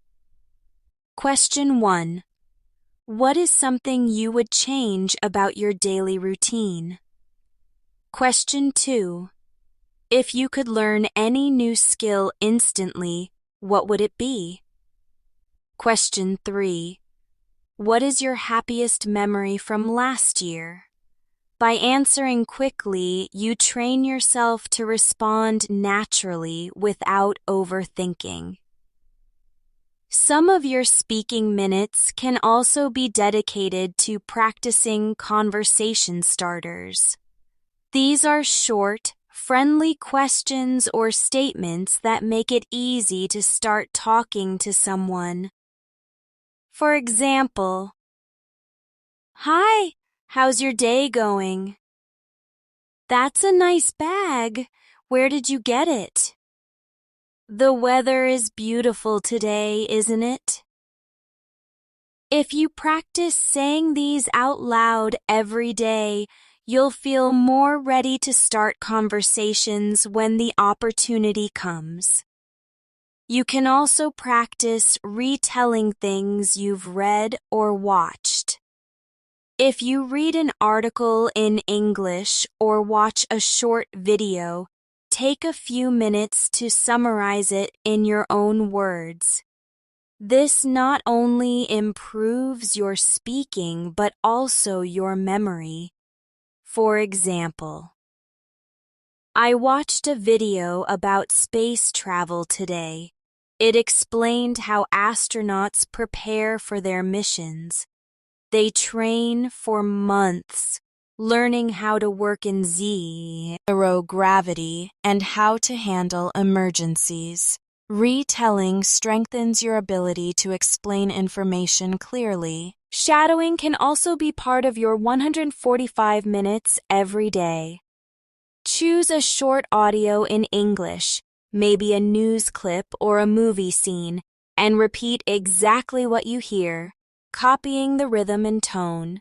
Question 1. What is something you would change about your daily routine? Question 2. If you could learn any new skill instantly, what would it be? Question 3. What is your happiest memory from last year? By answering quickly, you train yourself to respond naturally without overthinking. Some of your speaking minutes can also be dedicated to practicing conversation starters. These are short, friendly questions or statements that make it easy to start talking to someone. For example, Hi, how's your day going? That's a nice bag. Where did you get it? The weather is beautiful today, isn't it? If you practice saying these out loud every day, you'll feel more ready to start conversations when the opportunity comes. You can also practice retelling things you've read or watched. If you read an article in English or watch a short video, take a few minutes to summarize it in your own words. This not only improves your speaking but also your memory. For example, I watched a video about space travel today. It explained how astronauts prepare for their missions. They train for months, learning how to work in zero gravity and how to handle emergencies. Retelling strengthens your ability to explain information clearly. Shadowing can also be part of your 145 minutes every day. Choose a short audio in English, maybe a news clip or a movie scene, and repeat exactly what you hear, copying the rhythm and tone.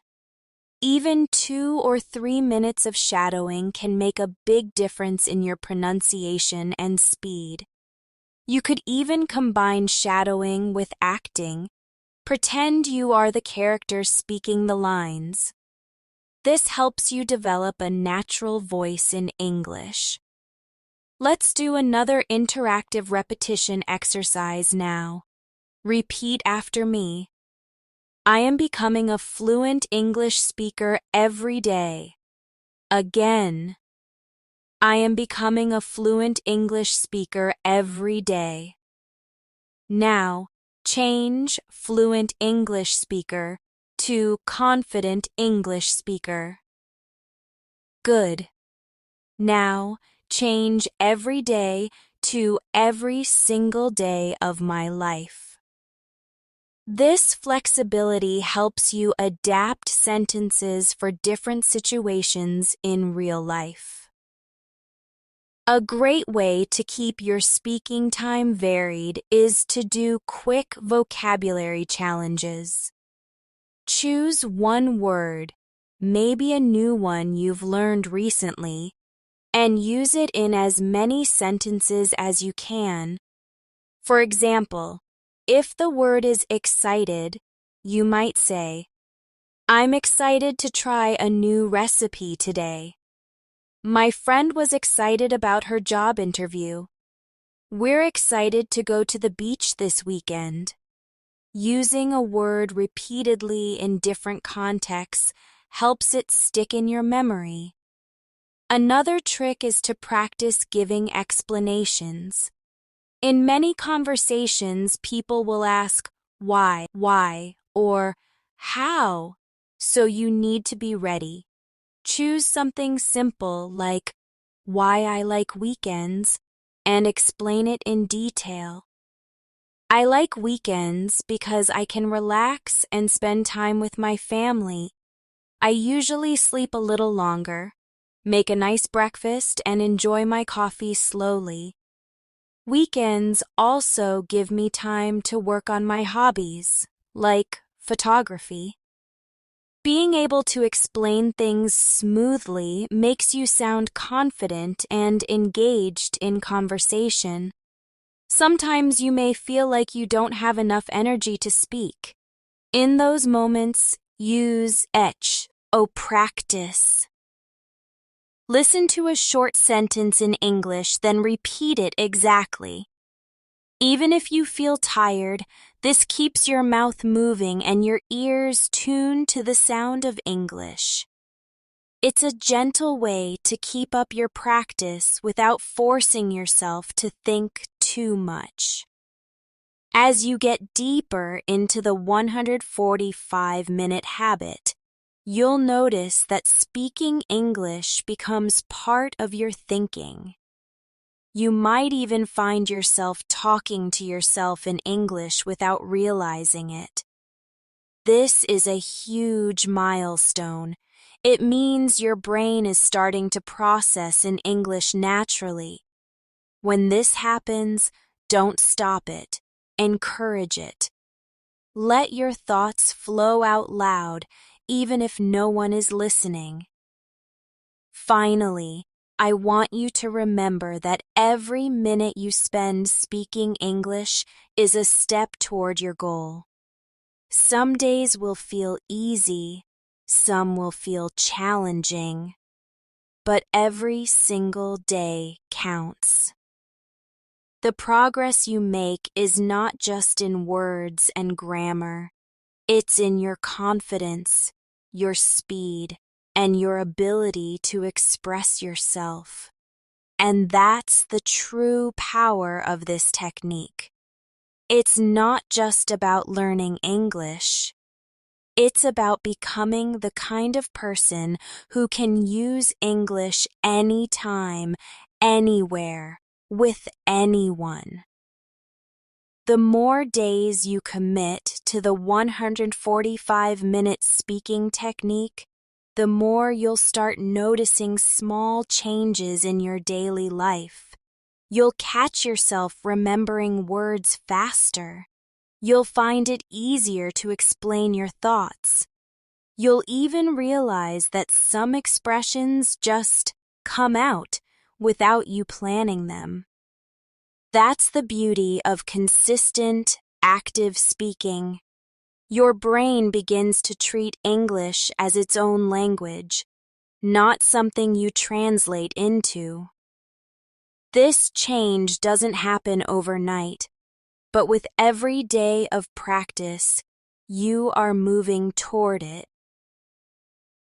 Even 2 or 3 minutes of shadowing can make a big difference in your pronunciation and speed. You could even combine shadowing with acting. Pretend you are the character speaking the lines. This helps you develop a natural voice in English. Let's do another interactive repetition exercise now. Repeat after me. I am becoming a fluent English speaker every day. Again. I am becoming a fluent English speaker every day. Now, change fluent English speaker to confident English speaker. Good. Now, change every day to every single day of my life. This flexibility helps you adapt sentences for different situations in real life. A great way to keep your speaking time varied is to do quick vocabulary challenges. Choose one word, maybe a new one you've learned recently, and use it in as many sentences as you can. For example, if the word is excited, you might say, I'm excited to try a new recipe today. My friend was excited about her job interview. We're excited to go to the beach this weekend. Using a word repeatedly in different contexts helps it stick in your memory. Another trick is to practice giving explanations. In many conversations, people will ask, why, or how, so you need to be ready. Choose something simple like, why I like weekends, and explain it in detail. I like weekends because I can relax and spend time with my family. I usually sleep a little longer, make a nice breakfast, and enjoy my coffee slowly. Weekends also give me time to work on my hobbies, like photography. Being able to explain things smoothly makes you sound confident and engaged in conversation. Sometimes you may feel like you don't have enough energy to speak. In those moments, use practice. Listen to a short sentence in English, then repeat it exactly. Even if you feel tired, this keeps your mouth moving and your ears tuned to the sound of English. It's a gentle way to keep up your practice without forcing yourself to think too much. As you get deeper into the 145-minute habit, you'll notice that speaking English becomes part of your thinking. You might even find yourself talking to yourself in English without realizing it. This is a huge milestone. It means your brain is starting to process in English naturally. When this happens, don't stop it. Encourage it. Let your thoughts flow out loud, even if no one is listening. Finally, I want you to remember that every minute you spend speaking English is a step toward your goal. Some days will feel easy, some will feel challenging, but every single day counts. The progress you make is not just in words and grammar. It's in your confidence, your speed, and your ability to express yourself. And that's the true power of this technique. It's not just about learning English. It's about becoming the kind of person who can use English anytime, anywhere, with anyone. The more days you commit to the 145-minute speaking technique, the more you'll start noticing small changes in your daily life. You'll catch yourself remembering words faster. You'll find it easier to explain your thoughts. You'll even realize that some expressions just come out without you planning them. That's the beauty of consistent, active speaking. Your brain begins to treat English as its own language, not something you translate into. This change doesn't happen overnight, but with every day of practice, you are moving toward it.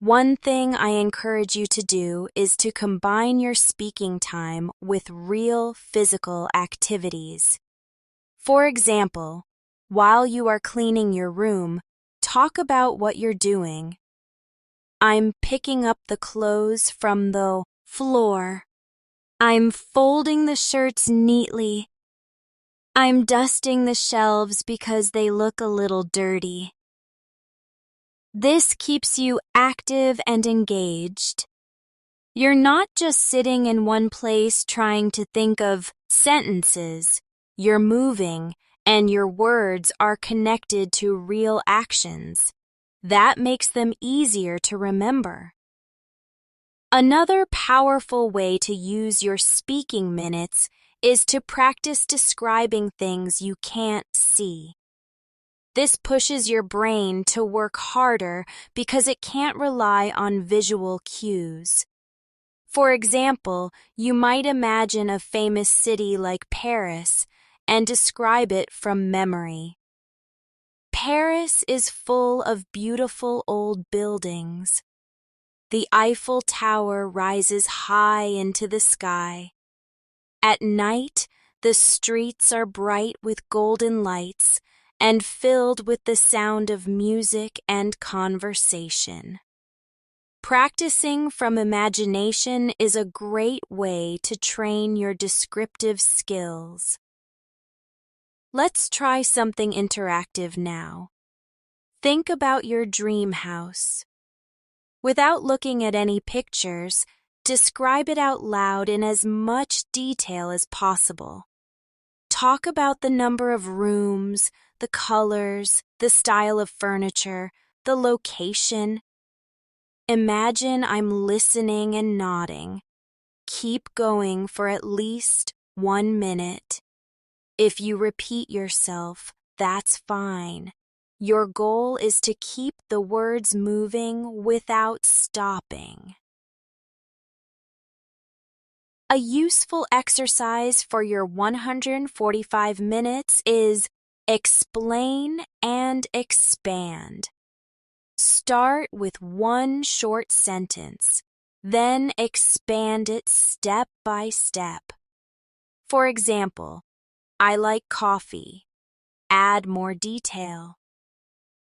One thing I encourage you to do is to combine your speaking time with real physical activities. For example, while you are cleaning your room, talk about what you're doing. I'm picking up the clothes from the floor. I'm folding the shirts neatly. I'm dusting the shelves because they look a little dirty. This keeps you active and engaged. You're not just sitting in one place trying to think of sentences. You're moving, and your words are connected to real actions. That makes them easier to remember. Another powerful way to use your speaking minutes is to practice describing things you can't see. This pushes your brain to work harder because it can't rely on visual cues. For example, you might imagine a famous city like Paris and describe it from memory. Paris is full of beautiful old buildings. The Eiffel Tower rises high into the sky. At night, the streets are bright with golden lights and filled with the sound of music and conversation. Practicing from imagination is a great way to train your descriptive skills. Let's try something interactive now. Think about your dream house. Without looking at any pictures, describe it out loud in as much detail as possible. Talk about the number of rooms, the colors, the style of furniture, the location. Imagine I'm listening and nodding. Keep going for at least 1 minute. If you repeat yourself, that's fine. Your goal is to keep the words moving without stopping. A useful exercise for your 145 minutes is explain and expand. Start with one short sentence, then expand it step by step. For example, I like coffee. Add more detail.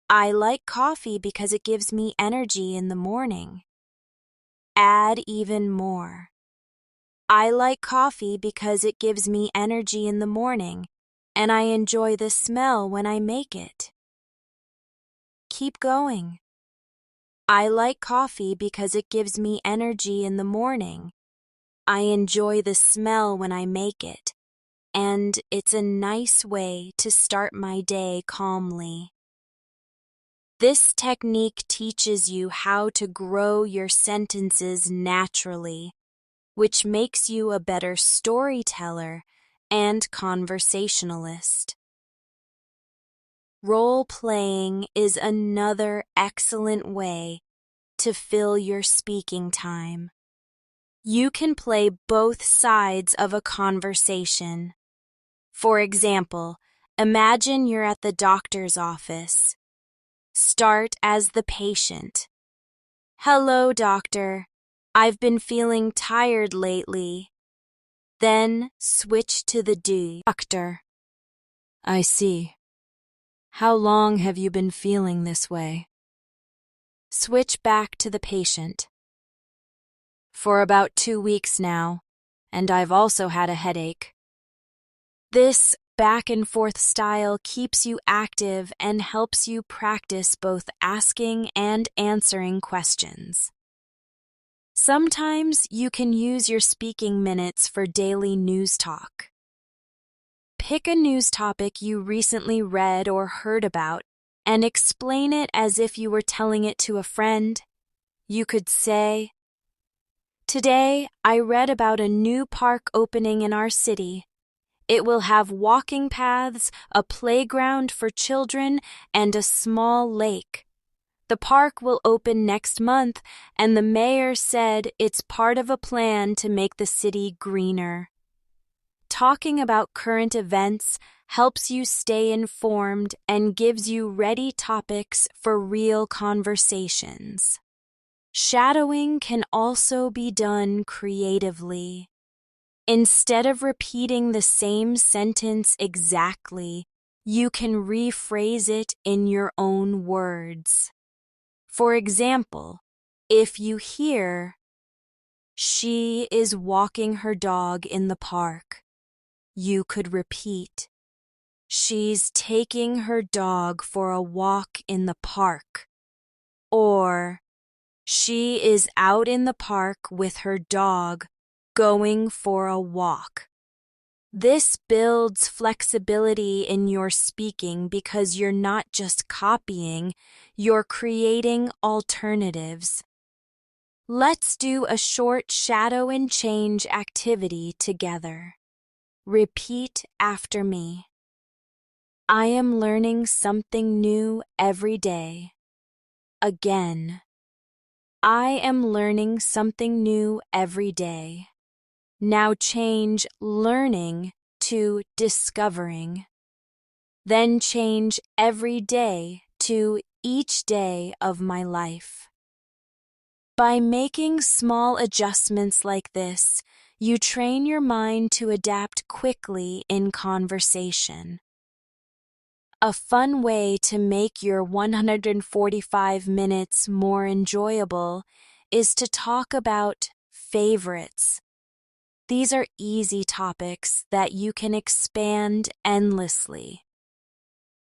I like coffee because it gives me energy in the morning. Add even more. I like coffee because it gives me energy in the morning, and I enjoy the smell when I make it. Keep going. I like coffee because it gives me energy in the morning. I enjoy the smell when I make it, and it's a nice way to start my day calmly. This technique teaches you how to grow your sentences naturally, which makes you a better storyteller and conversationalist. Role-playing is another excellent way to fill your speaking time. You can play both sides of a conversation. For example, imagine you're at the doctor's office. Start as the patient. Hello, doctor. I've been feeling tired lately. Then switch to the doctor. I see. How long have you been feeling this way? Switch back to the patient. For about 2 weeks now, and I've also had a headache. This back and forth style keeps you active and helps you practice both asking and answering questions. Sometimes you can use your speaking minutes for daily news talk. Pick a news topic you recently read or heard about and explain it as if you were telling it to a friend. You could say, "Today I read about a new park opening in our city. It will have walking paths, a playground for children, and a small lake. The park will open next month, and the mayor said it's part of a plan to make the city greener." Talking about current events helps you stay informed and gives you ready topics for real conversations. Shadowing can also be done creatively. Instead of repeating the same sentence exactly, you can rephrase it in your own words. For example, if you hear, "She is walking her dog in the park," you could repeat, "She's taking her dog for a walk in the park," or "She is out in the park with her dog going for a walk." This builds flexibility in your speaking because you're not just copying, you're creating alternatives. Let's do a short shadow and change activity together. Repeat after me. I am learning something new every day. Again. I am learning something new every day. Now change learning to discovering. Then change every day to each day of my life. By making small adjustments like this, you train your mind to adapt quickly in conversation. A fun way to make your 145 minutes more enjoyable is to talk about favorites. These are easy topics that you can expand endlessly.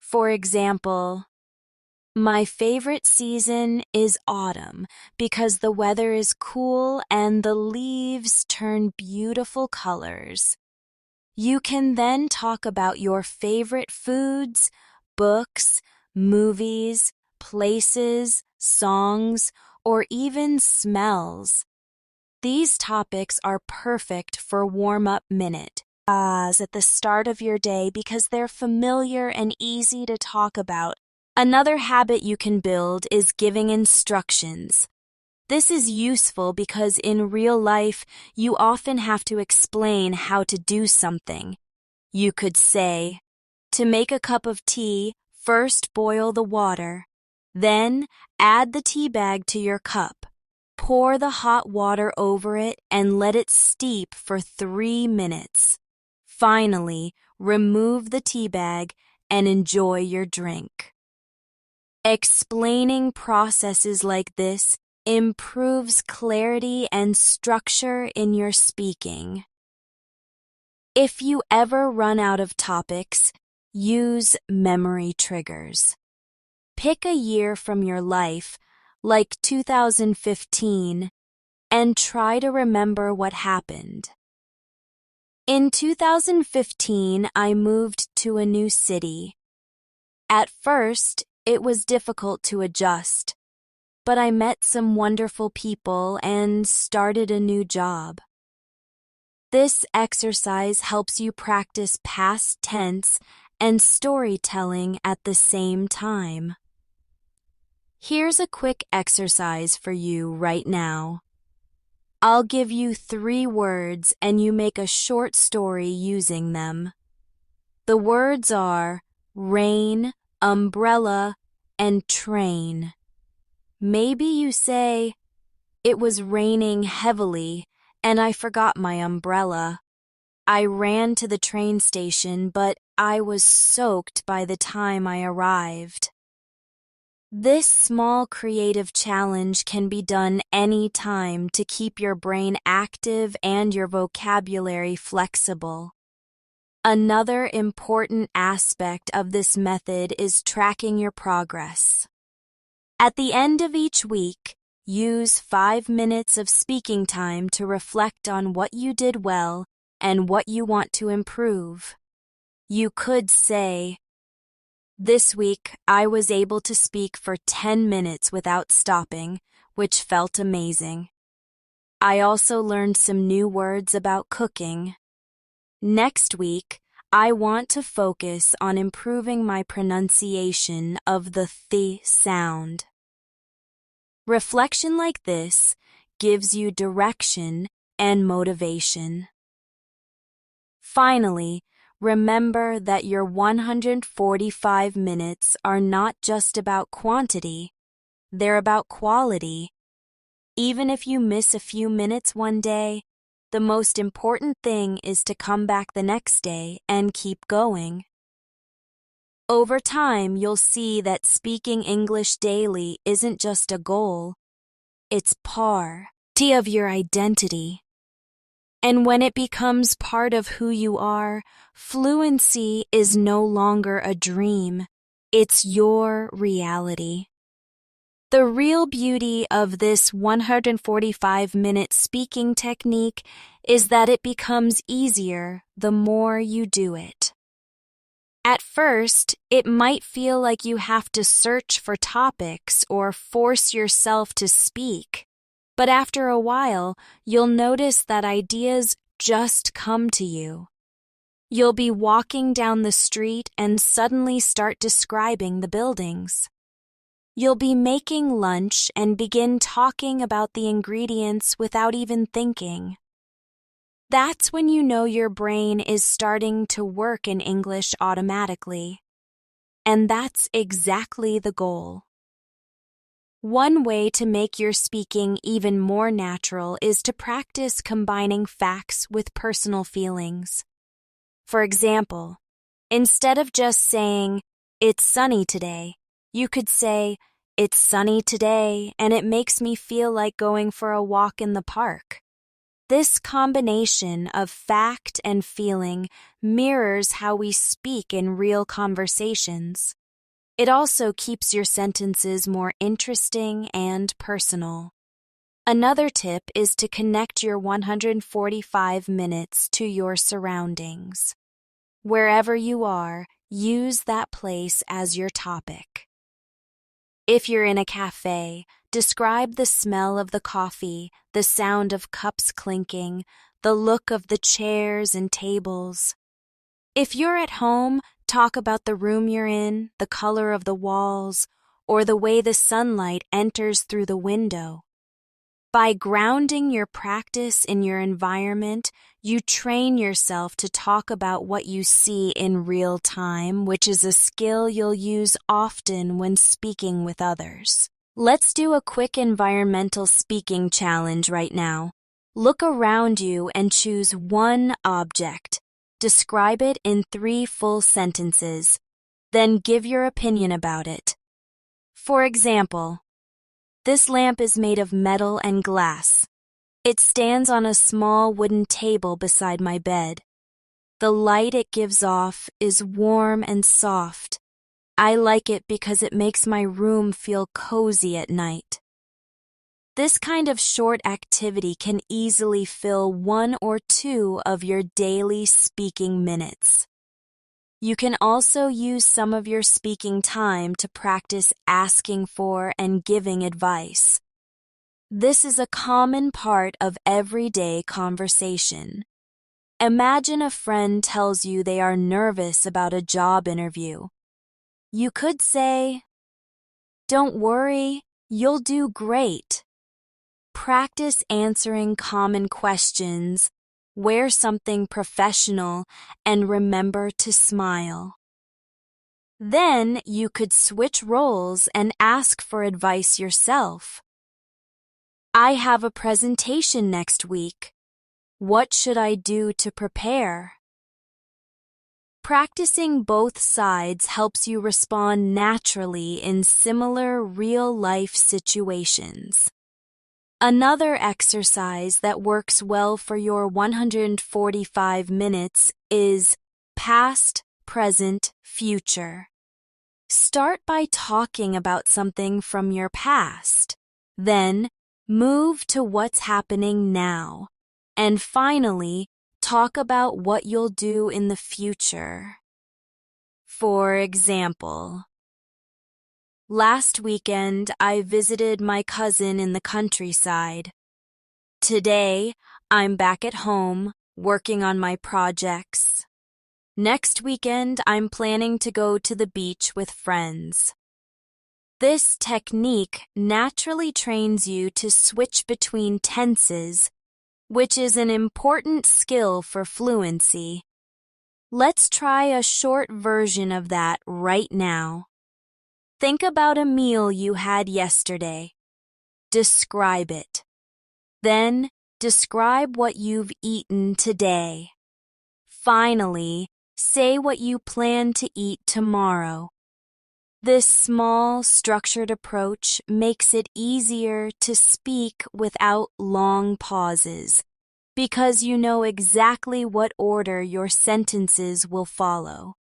For example, my favorite season is autumn because the weather is cool and the leaves turn beautiful colors. You can then talk about your favorite foods, books, movies, places, songs, or even smells. These topics are perfect for warm-up minute at the start of your day because they're familiar and easy to talk about. Another habit you can build is giving instructions. This is useful because in real life, you often have to explain how to do something. You could say, to make a cup of tea, first boil the water. Then add the tea bag to your cup. Pour the hot water over it and let it steep for 3 minutes. Finally, remove the tea bag and enjoy your drink. Explaining processes like this improves clarity and structure in your speaking. If you ever run out of topics, use memory triggers. Pick a year from your life, like 2015, and try to remember what happened. In 2015, I moved to a new city. At first, it was difficult to adjust, but I met some wonderful people and started a new job. This exercise helps you practice past tense and storytelling at the same time. Here's a quick exercise for you right now. I'll give you 3 words and you make a short story using them. The words are rain, umbrella, and train. Maybe you say, it was raining heavily and I forgot my umbrella. I ran to the train station, but I was soaked by the time I arrived. This small creative challenge can be done any time to keep your brain active and your vocabulary flexible. Another important aspect of this method is tracking your progress. At the end of each week, use 5 minutes of speaking time to reflect on what you did well and what you want to improve. You could say, this week, I was able to speak for 10 minutes without stopping, which felt amazing. I also learned some new words about cooking. Next week, I want to focus on improving my pronunciation of the th sound. Reflection like this gives you direction and motivation. Finally, remember that your 145 minutes are not just about quantity, they're about quality. Even if you miss a few minutes one day, the most important thing is to come back the next day and keep going. Over time, you'll see that speaking English daily isn't just a goal, it's part of your identity. And when it becomes part of who you are, fluency is no longer a dream, it's your reality. The real beauty of this 145-minute speaking technique is that it becomes easier the more you do it. At first, it might feel like you have to search for topics or force yourself to speak. But after a while, you'll notice that ideas just come to you. You'll be walking down the street and suddenly start describing the buildings. You'll be making lunch and begin talking about the ingredients without even thinking. That's when you know your brain is starting to work in English automatically. And that's exactly the goal. One way to make your speaking even more natural is to practice combining facts with personal feelings. For example, instead of just saying, "It's sunny today," you could say, "It's sunny today and it makes me feel like going for a walk in the park." This combination of fact and feeling mirrors how we speak in real conversations. It also keeps your sentences more interesting and personal. Another tip is to connect your 145 minutes to your surroundings. Wherever you are, use that place as your topic. If you're in a cafe, describe the smell of the coffee, the sound of cups clinking, the look of the chairs and tables. If you're at home, talk about the room you're in, the color of the walls, or the way the sunlight enters through the window. By grounding your practice in your environment, you train yourself to talk about what you see in real time, which is a skill you'll use often when speaking with others. Let's do a quick environmental speaking challenge right now. Look around you and choose one object. Describe it in 3 full sentences. Then give your opinion about it. For example, this lamp is made of metal and glass. It stands on a small wooden table beside my bed. The light it gives off is warm and soft. I like it because it makes my room feel cozy at night. This kind of short activity can easily fill 1 or 2 of your daily speaking minutes. You can also use some of your speaking time to practice asking for and giving advice. This is a common part of everyday conversation. Imagine a friend tells you they are nervous about a job interview. You could say, "Don't worry, you'll do great." Practice answering common questions. Wear something professional and remember to smile. Then you could switch roles and ask for advice yourself. "I have a presentation next week. What should I do to prepare?" Practicing both sides helps you respond naturally in similar real-life situations. Another exercise that works well for your 145 minutes is past, present, future. Start by talking about something from your past. Then, move to what's happening now. And finally, talk about what you'll do in the future. For example, last weekend, I visited my cousin in the countryside. Today, I'm back at home, working on my projects. Next weekend, I'm planning to go to the beach with friends. This technique naturally trains you to switch between tenses, which is an important skill for fluency. Let's try a short version of that right now. Think about a meal you had yesterday. Describe it. Then, describe what you've eaten today. Finally, say what you plan to eat tomorrow. This small, structured approach makes it easier to speak without long pauses, because you know exactly what order your sentences will follow.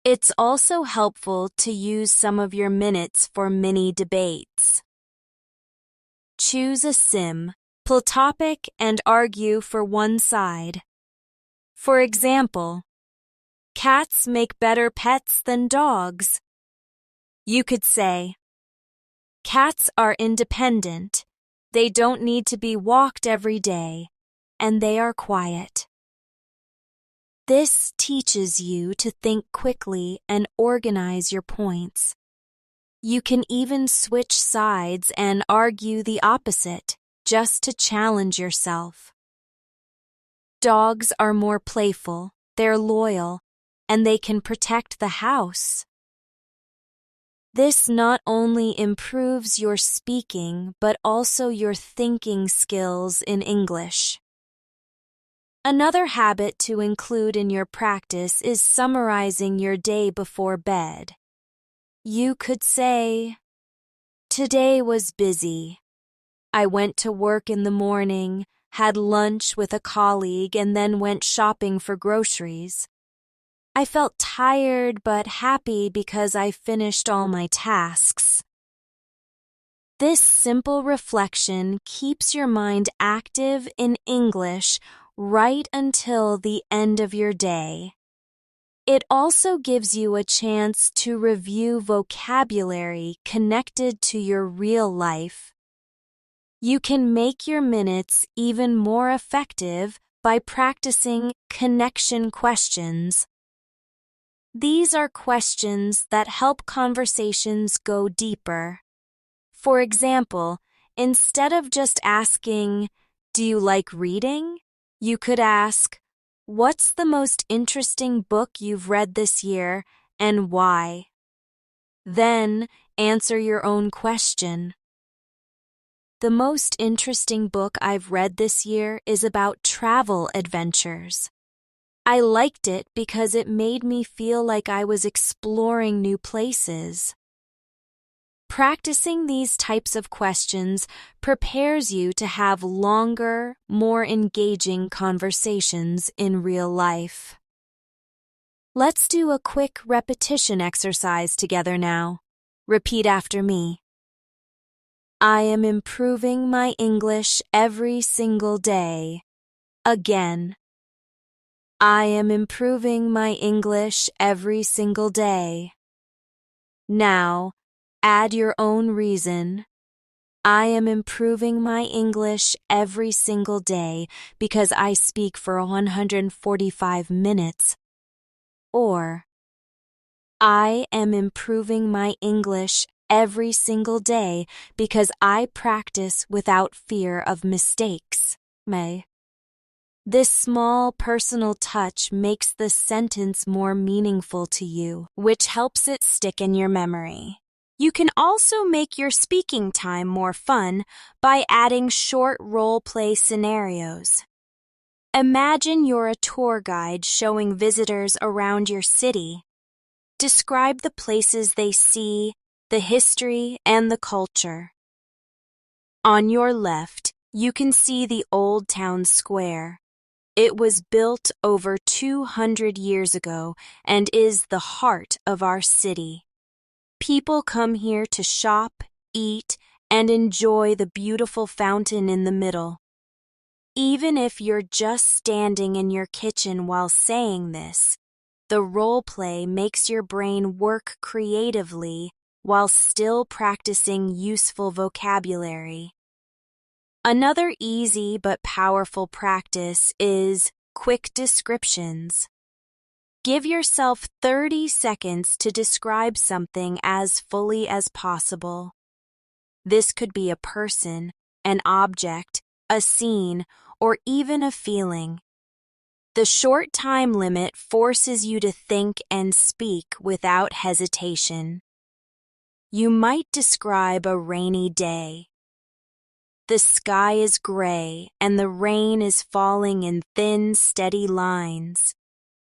It's also helpful to use some of your minutes for mini debates. Choose a sim, pull topic, and argue for one side. For example, cats make better pets than dogs. You could say, cats are independent. They don't need to be walked every day, and they are quiet. This teaches you to think quickly and organize your points. You can even switch sides and argue the opposite, just to challenge yourself. Dogs are more playful, they're loyal, and they can protect the house. This not only improves your speaking, but also your thinking skills in English. Another habit to include in your practice is summarizing your day before bed. You could say, "Today was busy. I went to work in the morning, had lunch with a colleague, and then went shopping for groceries. I felt tired but happy because I finished all my tasks." This simple reflection keeps your mind active in English right until the end of your day. It also gives you a chance to review vocabulary connected to your real life. You can make your minutes even more effective by practicing connection questions. These are questions that help conversations go deeper. For example, instead of just asking, "Do you like reading?" you could ask, "What's the most interesting book you've read this year and why?" Then answer your own question. The most interesting book I've read this year is about travel adventures. I liked it because it made me feel like I was exploring new places. Practicing these types of questions prepares you to have longer, more engaging conversations in real life. Let's do a quick repetition exercise together now. Repeat after me. I am improving my English every single day. Again. I am improving my English every single day. Now, add your own reason. I am improving my English every single day because I speak for 145 minutes. Or, I am improving my English every single day because I practice without fear of mistakes. This small personal touch makes the sentence more meaningful to you, which helps it stick in your memory. You can also make your speaking time more fun by adding short role-play scenarios. Imagine you're a tour guide showing visitors around your city. Describe the places they see, the history, and the culture. On your left, you can see the Old Town Square. It was built over 200 years ago and is the heart of our city. People come here to shop, eat, and enjoy the beautiful fountain in the middle. Even if you're just standing in your kitchen while saying this, the role play makes your brain work creatively while still practicing useful vocabulary. Another easy but powerful practice is quick descriptions. Give yourself 30 seconds to describe something as fully as possible. This could be a person, an object, a scene, or even a feeling. The short time limit forces you to think and speak without hesitation. You might describe a rainy day. The sky is gray and the rain is falling in thin, steady lines.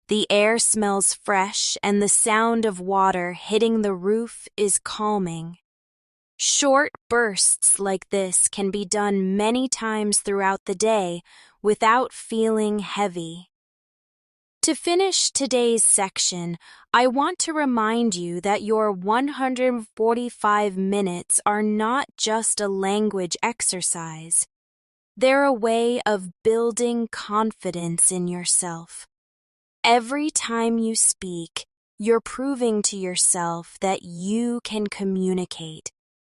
The air smells fresh and the sound of water hitting the roof is calming. Short bursts like this can be done many times throughout the day without feeling heavy. To finish today's section, I want to remind you that your 145 minutes are not just a language exercise. They're a way of building confidence in yourself. Every time you speak, you're proving to yourself that you can communicate,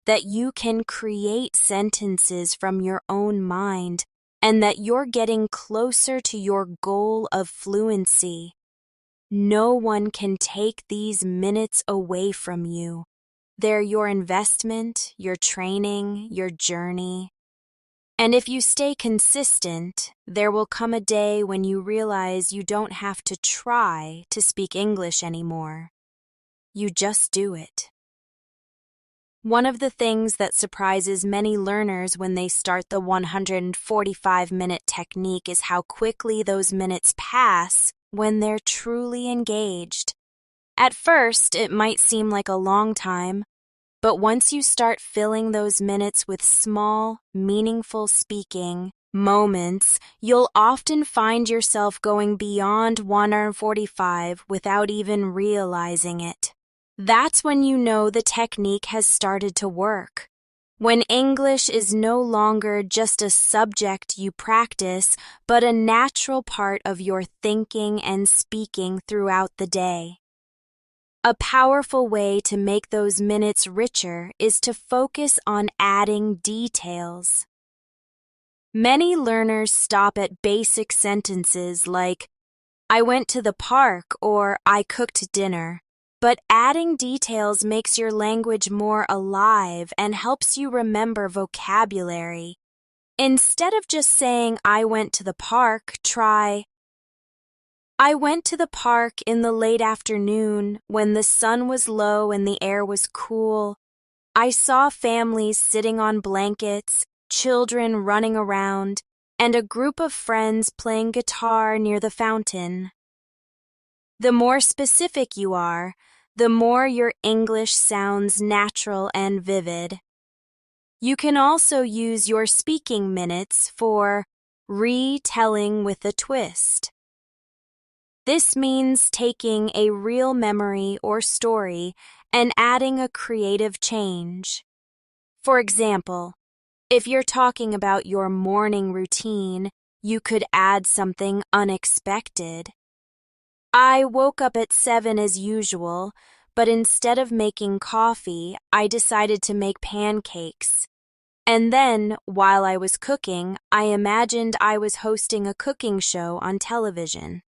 that you can create sentences from your own mind, and that you're getting closer to your goal of fluency. No one can take these minutes away from you. They're your investment, your training, your journey. And if you stay consistent, there will come a day when you realize you don't have to try to speak English anymore. You just do it. One of the things that surprises many learners when they start the 145-minute technique is how quickly those minutes pass when they're truly engaged. At first, it might seem like a long time, but once you start filling those minutes with small, meaningful speaking moments, you'll often find yourself going beyond 145 without even realizing it. That's when you know the technique has started to work. When English is no longer just a subject you practice, but a natural part of your thinking and speaking throughout the day. A powerful way to make those minutes richer is to focus on adding details. Many learners stop at basic sentences like, I went to the park or I cooked dinner. But adding details makes your language more alive and helps you remember vocabulary. Instead of just saying, I went to the park, try, I went to the park in the late afternoon when the sun was low and the air was cool. I saw families sitting on blankets, children running around, and a group of friends playing guitar near the fountain. The more specific you are, the more your English sounds natural and vivid. You can also use your speaking minutes for retelling with a twist. This means taking a real memory or story and adding a creative change. For example, if you're talking about your morning routine, you could add something unexpected. I woke up at 7 as usual, but instead of making coffee, I decided to make pancakes. And then, while I was cooking, I imagined I was hosting a cooking show on television.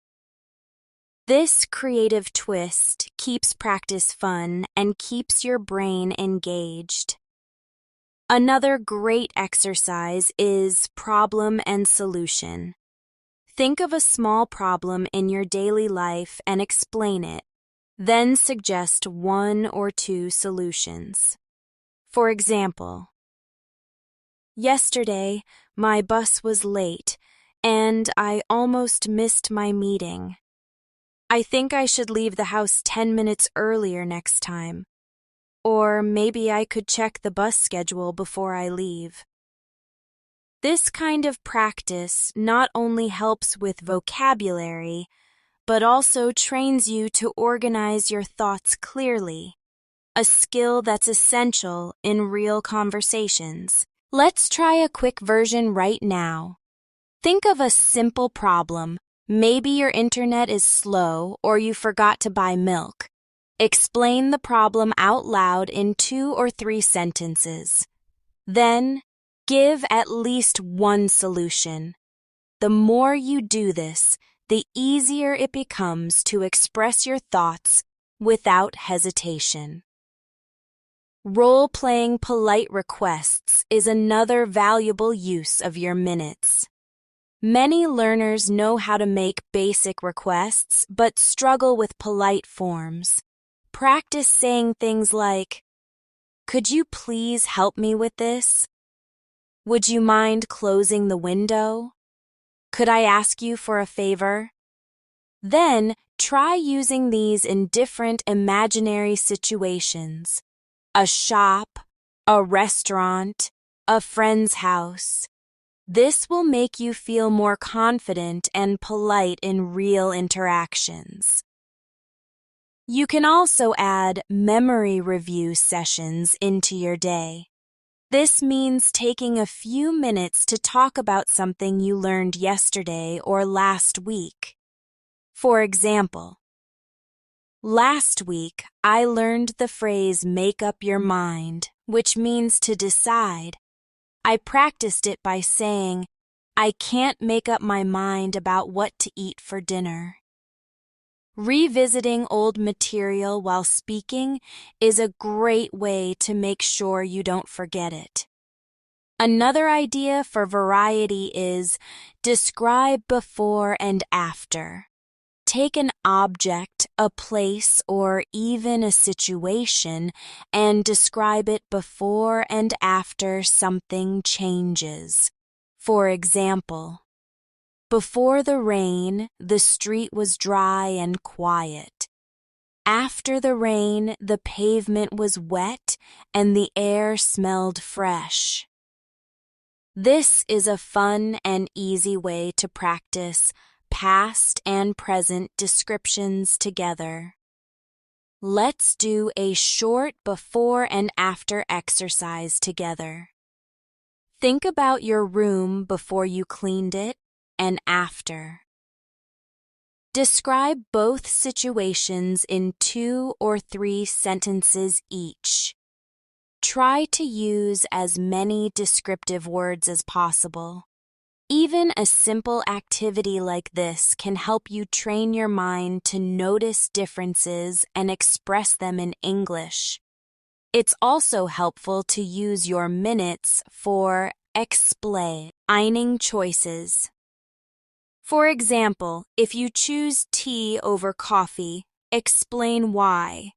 This creative twist keeps practice fun and keeps your brain engaged. Another great exercise is problem and solution. Think of a small problem in your daily life and explain it. Then suggest 1 or 2 solutions. For example, yesterday my bus was late and I almost missed my meeting. I think I should leave the house 10 minutes earlier next time. Or maybe I could check the bus schedule before I leave. This kind of practice not only helps with vocabulary, but also trains you to organize your thoughts clearly, a skill that's essential in real conversations. Let's try a quick version right now. Think of a simple problem. Maybe your internet is slow or you forgot to buy milk. Explain the problem out loud in 2 or 3 sentences. Then, give at least 1 solution. The more you do this, the easier it becomes to express your thoughts without hesitation. Role-playing polite requests is another valuable use of your minutes. Many learners know how to make basic requests but struggle with polite forms. Practice saying things like, "Could you please help me with this? Would you mind closing the window? Could I ask you for a favor?" Then try using these in different imaginary situations: a shop, a restaurant, a friend's house. This will make you feel more confident and polite in real interactions. You can also add memory review sessions into your day. This means taking a few minutes to talk about something you learned yesterday or last week. For example, last week I learned the phrase "make up your mind," which means to decide. I practiced it by saying, "I can't make up my mind about what to eat for dinner." Revisiting old material while speaking is a great way to make sure you don't forget it. Another idea for variety is describe before and after. Take an object, a place, or even a situation and describe it before and after something changes. For example, before the rain, the street was dry and quiet. After the rain, the pavement was wet and the air smelled fresh. This is a fun and easy way to practice past and present descriptions together. Let's do a short before and after exercise together. Think about your room before you cleaned it and after. Describe both situations in 2 or 3 sentences each. Try to use as many descriptive words as possible. Even a simple activity like this can help you train your mind to notice differences and express them in English. It's also helpful to use your minutes for explaining choices. For example, if you choose tea over coffee, explain why.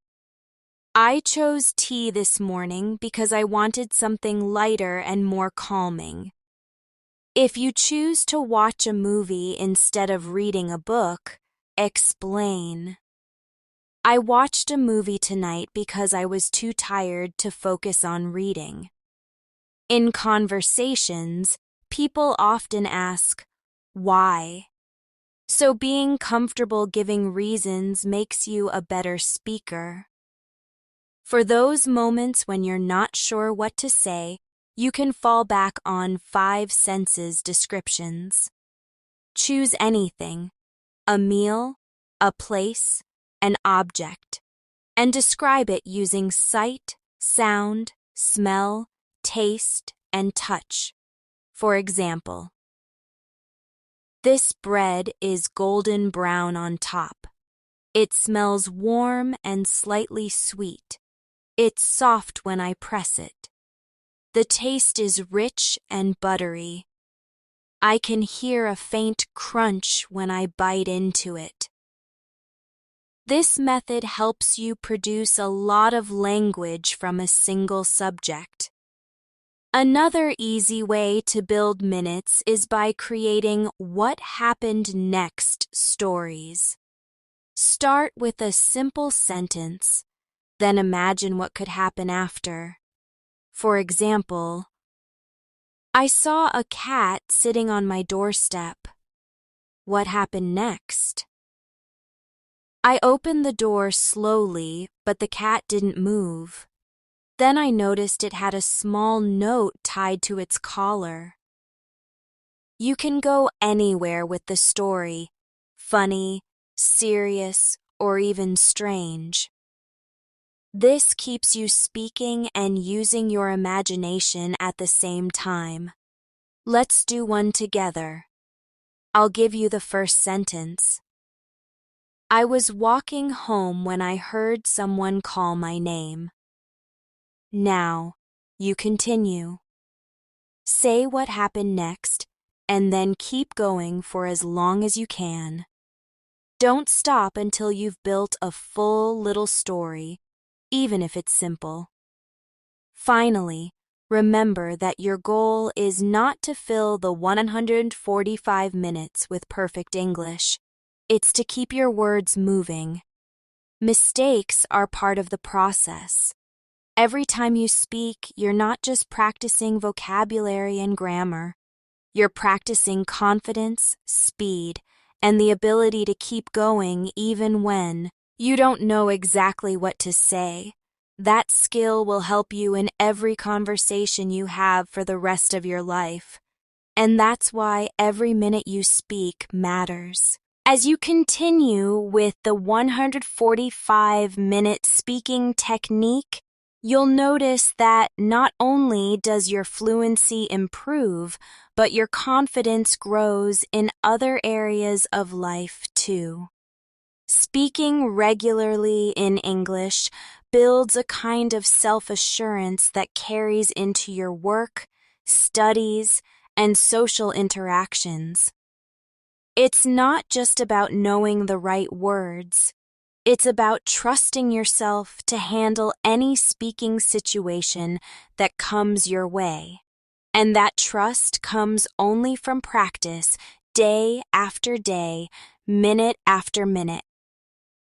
I chose tea this morning because I wanted something lighter and more calming. If you choose to watch a movie instead of reading a book, explain. I watched a movie tonight because I was too tired to focus on reading. In conversations, people often ask, why? So being comfortable giving reasons makes you a better speaker. For those moments when you're not sure what to say, you can fall back on 5 senses descriptions. Choose anything, a meal, a place, an object, and describe it using sight, sound, smell, taste, and touch. For example, this bread is golden brown on top. It smells warm and slightly sweet. It's soft when I press it. The taste is rich and buttery. I can hear a faint crunch when I bite into it. This method helps you produce a lot of language from a single subject. Another easy way to build minutes is by creating what happened next stories. Start with a simple sentence, then imagine what could happen after. For example, I saw a cat sitting on my doorstep. What happened next? I opened the door slowly, but the cat didn't move. Then I noticed it had a small note tied to its collar. You can go anywhere with the story, funny, serious, or even strange. This keeps you speaking and using your imagination at the same time. Let's do one together. I'll give you the first sentence. I was walking home when I heard someone call my name. Now, you continue. Say what happened next, and then keep going for as long as you can. Don't stop until you've built a full little story, even if it's simple. Finally, remember that your goal is not to fill the 145 minutes with perfect English. It's to keep your words moving. Mistakes are part of the process. Every time you speak, you're not just practicing vocabulary and grammar. You're practicing confidence, speed, and the ability to keep going even when you don't know exactly what to say. That skill will help you in every conversation you have for the rest of your life. And that's why every minute you speak matters. As you continue with the 145-minute speaking technique, you'll notice that not only does your fluency improve, but your confidence grows in other areas of life too. Speaking regularly in English builds a kind of self-assurance that carries into your work, studies, and social interactions. It's not just about knowing the right words. It's about trusting yourself to handle any speaking situation that comes your way. And that trust comes only from practice, day after day, minute after minute.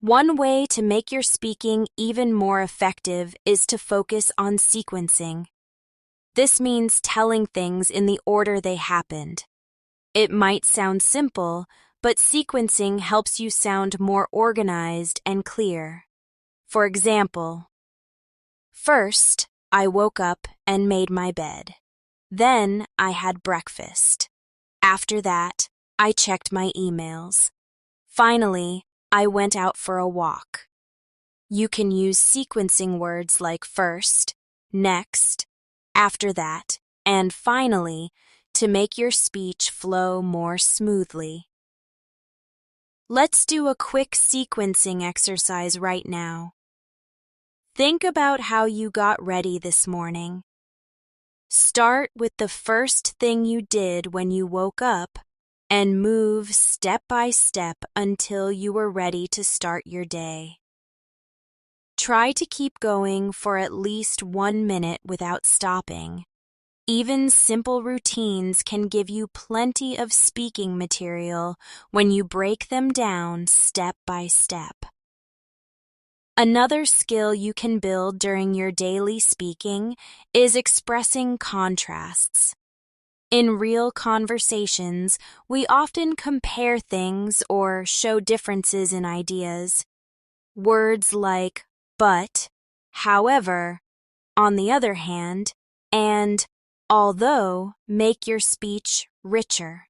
One way to make your speaking even more effective is to focus on sequencing. This means telling things in the order they happened. It might sound simple, but sequencing helps you sound more organized and clear. For example, first, I woke up and made my bed. Then, I had breakfast. After that, I checked my emails. Finally, I went out for a walk. You can use sequencing words like first, next, after that, and finally to make your speech flow more smoothly. Let's do a quick sequencing exercise right now. Think about how you got ready this morning. Start with the first thing you did when you woke up and move step by step until you were ready to start your day. Try to keep going for at least 1 minute without stopping. Even simple routines can give you plenty of speaking material when you break them down step by step. Another skill you can build during your daily speaking is expressing contrasts. In real conversations, we often compare things or show differences in ideas. Words like but, however, on the other hand, and although make your speech richer.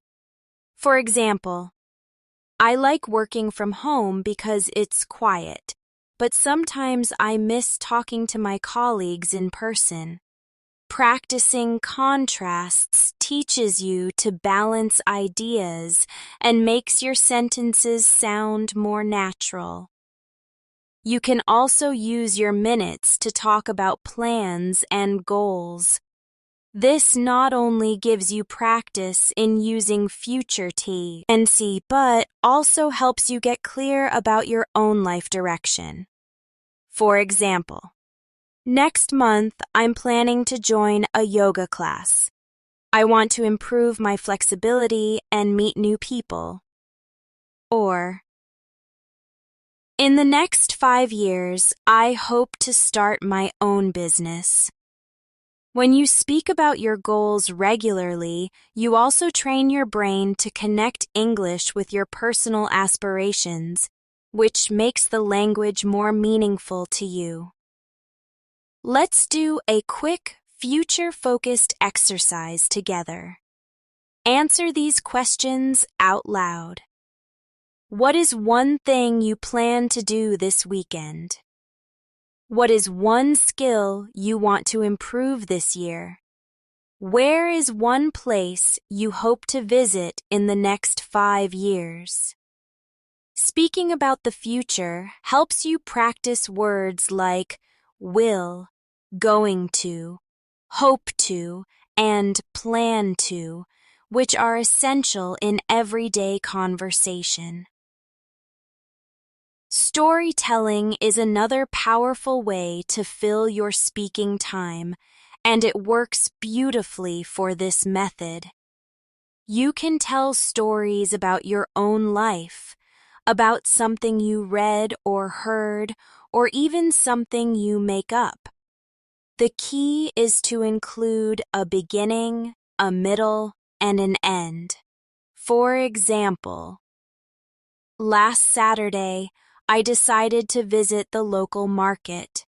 For example, I like working from home because it's quiet, but sometimes I miss talking to my colleagues in person. Practicing contrasts teaches you to balance ideas and makes your sentences sound more natural. You can also use your minutes to talk about plans and goals. This not only gives you practice in using future tense, but also helps you get clear about your own life direction. For example, next month I'm planning to join a yoga class. I want to improve my flexibility and meet new people. Or, in the next 5 years, I hope to start my own business. When you speak about your goals regularly, you also train your brain to connect English with your personal aspirations, which makes the language more meaningful to you. Let's do a quick, future-focused exercise together. Answer these questions out loud. What is one thing you plan to do this weekend? What is one skill you want to improve this year? Where is one place you hope to visit in the next 5 years? Speaking about the future helps you practice words like will, going to, hope to, and plan to, which are essential in everyday conversation. Storytelling is another powerful way to fill your speaking time, and it works beautifully for this method. You can tell stories about your own life, about something you read or heard, or even something you make up. The key is to include a beginning, a middle, and an end. For example, last Saturday, I decided to visit the local market.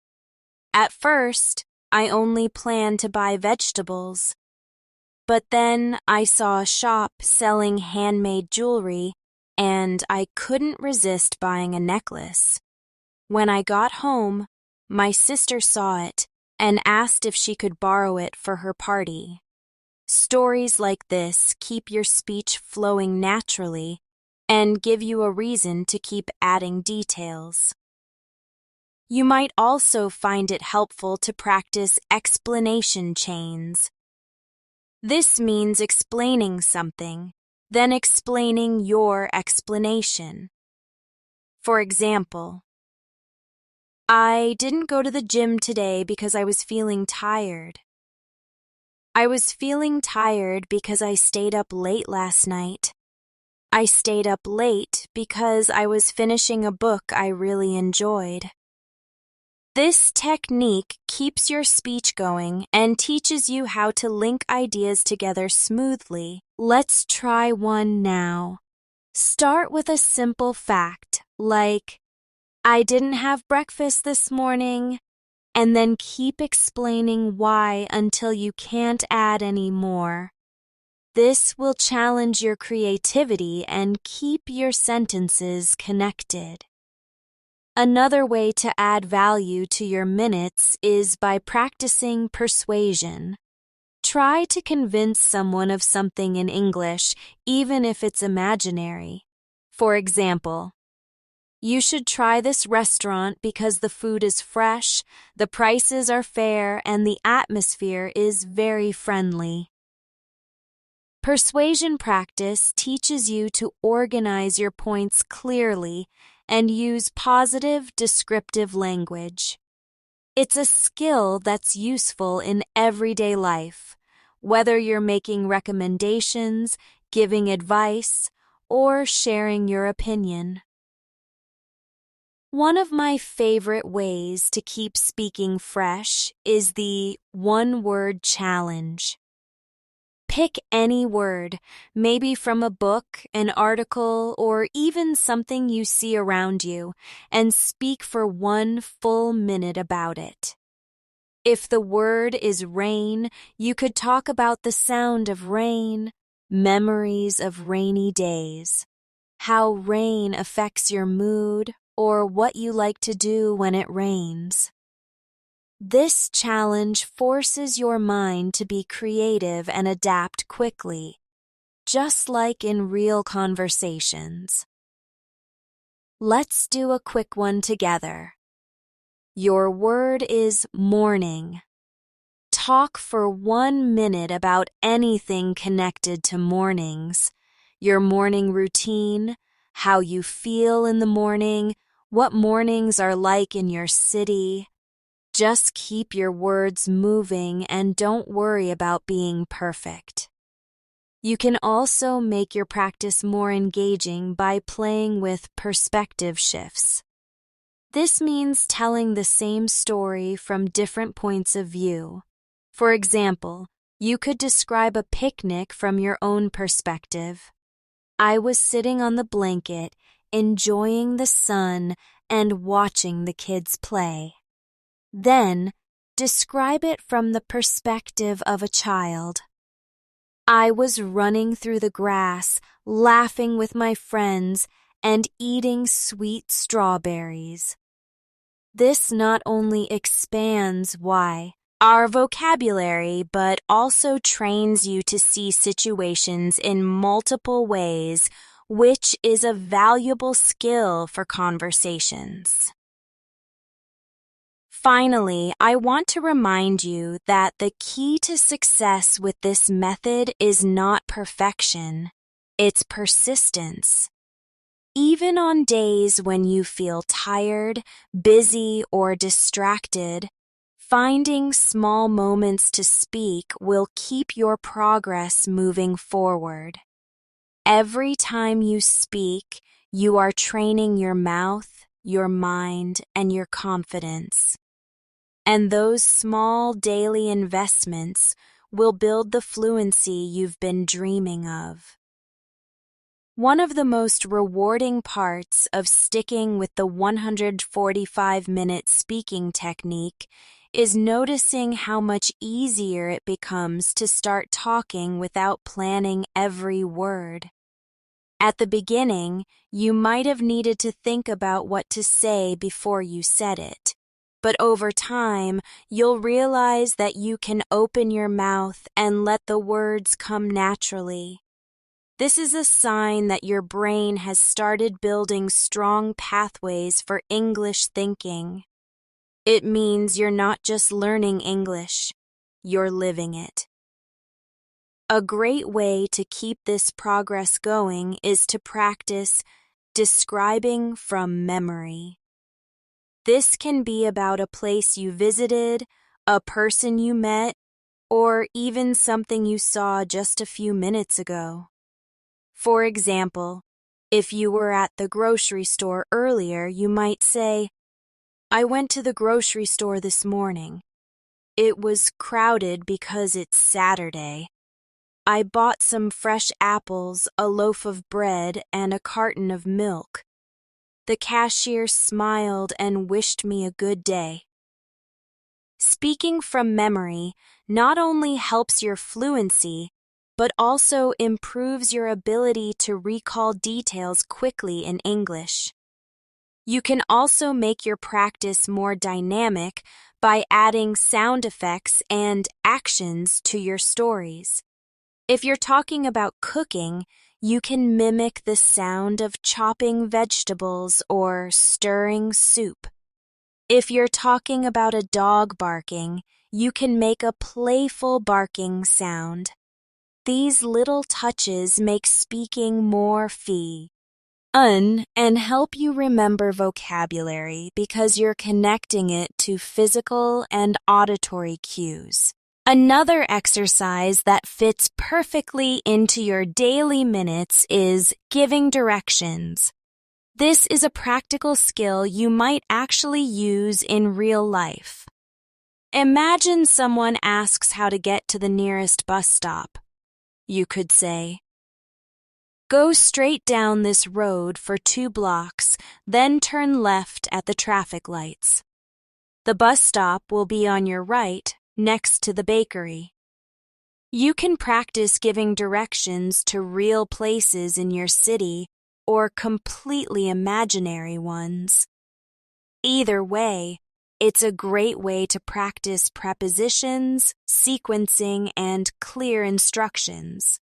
At first, I only planned to buy vegetables. But then I saw a shop selling handmade jewelry, and I couldn't resist buying a necklace. When I got home, my sister saw it and asked if she could borrow it for her party. Stories like this keep your speech flowing naturally and give you a reason to keep adding details. You might also find it helpful to practice explanation chains. This means explaining something, then explaining your explanation. For example, I didn't go to the gym today because I was feeling tired. I was feeling tired because I stayed up late last night. I stayed up late because I was finishing a book I really enjoyed. This technique keeps your speech going and teaches you how to link ideas together smoothly. Let's try one now. Start with a simple fact, like, I didn't have breakfast this morning, and then keep explaining why until you can't add any more. This will challenge your creativity and keep your sentences connected. Another way to add value to your minutes is by practicing persuasion. Try to convince someone of something in English, even if it's imaginary. For example, you should try this restaurant because the food is fresh, the prices are fair, and the atmosphere is very friendly. Persuasion practice teaches you to organize your points clearly and use positive, descriptive language. It's a skill that's useful in everyday life, whether you're making recommendations, giving advice, or sharing your opinion. One of my favorite ways to keep speaking fresh is the one-word challenge. Pick any word, maybe from a book, an article, or even something you see around you, and speak for 1 full minute about it. If the word is rain, you could talk about the sound of rain, memories of rainy days, how rain affects your mood, or what you like to do when it rains. This challenge forces your mind to be creative and adapt quickly, just like in real conversations. Let's do a quick one together. Your word is morning. Talk for 1 minute about anything connected to mornings, your morning routine, how you feel in the morning, what mornings are like in your city. Just keep your words moving and don't worry about being perfect. You can also make your practice more engaging by playing with perspective shifts. This means telling the same story from different points of view. For example, you could describe a picnic from your own perspective. I was sitting on the blanket, enjoying the sun and watching the kids play. Then, describe it from the perspective of a child. I was running through the grass, laughing with my friends, and eating sweet strawberries. This not only expands our vocabulary, but also trains you to see situations in multiple ways, which is a valuable skill for conversations. Finally, I want to remind you that the key to success with this method is not perfection, it's persistence. Even on days when you feel tired, busy, or distracted, finding small moments to speak will keep your progress moving forward. Every time you speak, you are training your mouth, your mind, and your confidence. And those small daily investments will build the fluency you've been dreaming of. One of the most rewarding parts of sticking with the 145-minute speaking technique is noticing how much easier it becomes to start talking without planning every word. At the beginning, you might have needed to think about what to say before you said it. But over time, you'll realize that you can open your mouth and let the words come naturally. This is a sign that your brain has started building strong pathways for English thinking. It means you're not just learning English, you're living it. A great way to keep this progress going is to practice describing from memory. This can be about a place you visited, a person you met, or even something you saw just a few minutes ago. For example, if you were at the grocery store earlier, you might say, "I went to the grocery store this morning. It was crowded because it's Saturday. I bought some fresh apples, a loaf of bread, and a carton of milk. The cashier smiled and wished me a good day." Speaking from memory not only helps your fluency, but also improves your ability to recall details quickly in English. You can also make your practice more dynamic by adding sound effects and actions to your stories. If you're talking about cooking, you can mimic the sound of chopping vegetables or stirring soup. If you're talking about a dog barking, you can make a playful barking sound. These little touches make speaking more fun and help you remember vocabulary because you're connecting it to physical and auditory cues. Another exercise that fits perfectly into your daily minutes is giving directions. This is a practical skill you might actually use in real life. Imagine someone asks how to get to the nearest bus stop. You could say, "Go straight down this road for 2 blocks, then turn left at the traffic lights. The bus stop will be on your right, next to the bakery." You can practice giving directions to real places in your city or completely imaginary ones. Either way, it's a great way to practice prepositions, sequencing, and clear instructions.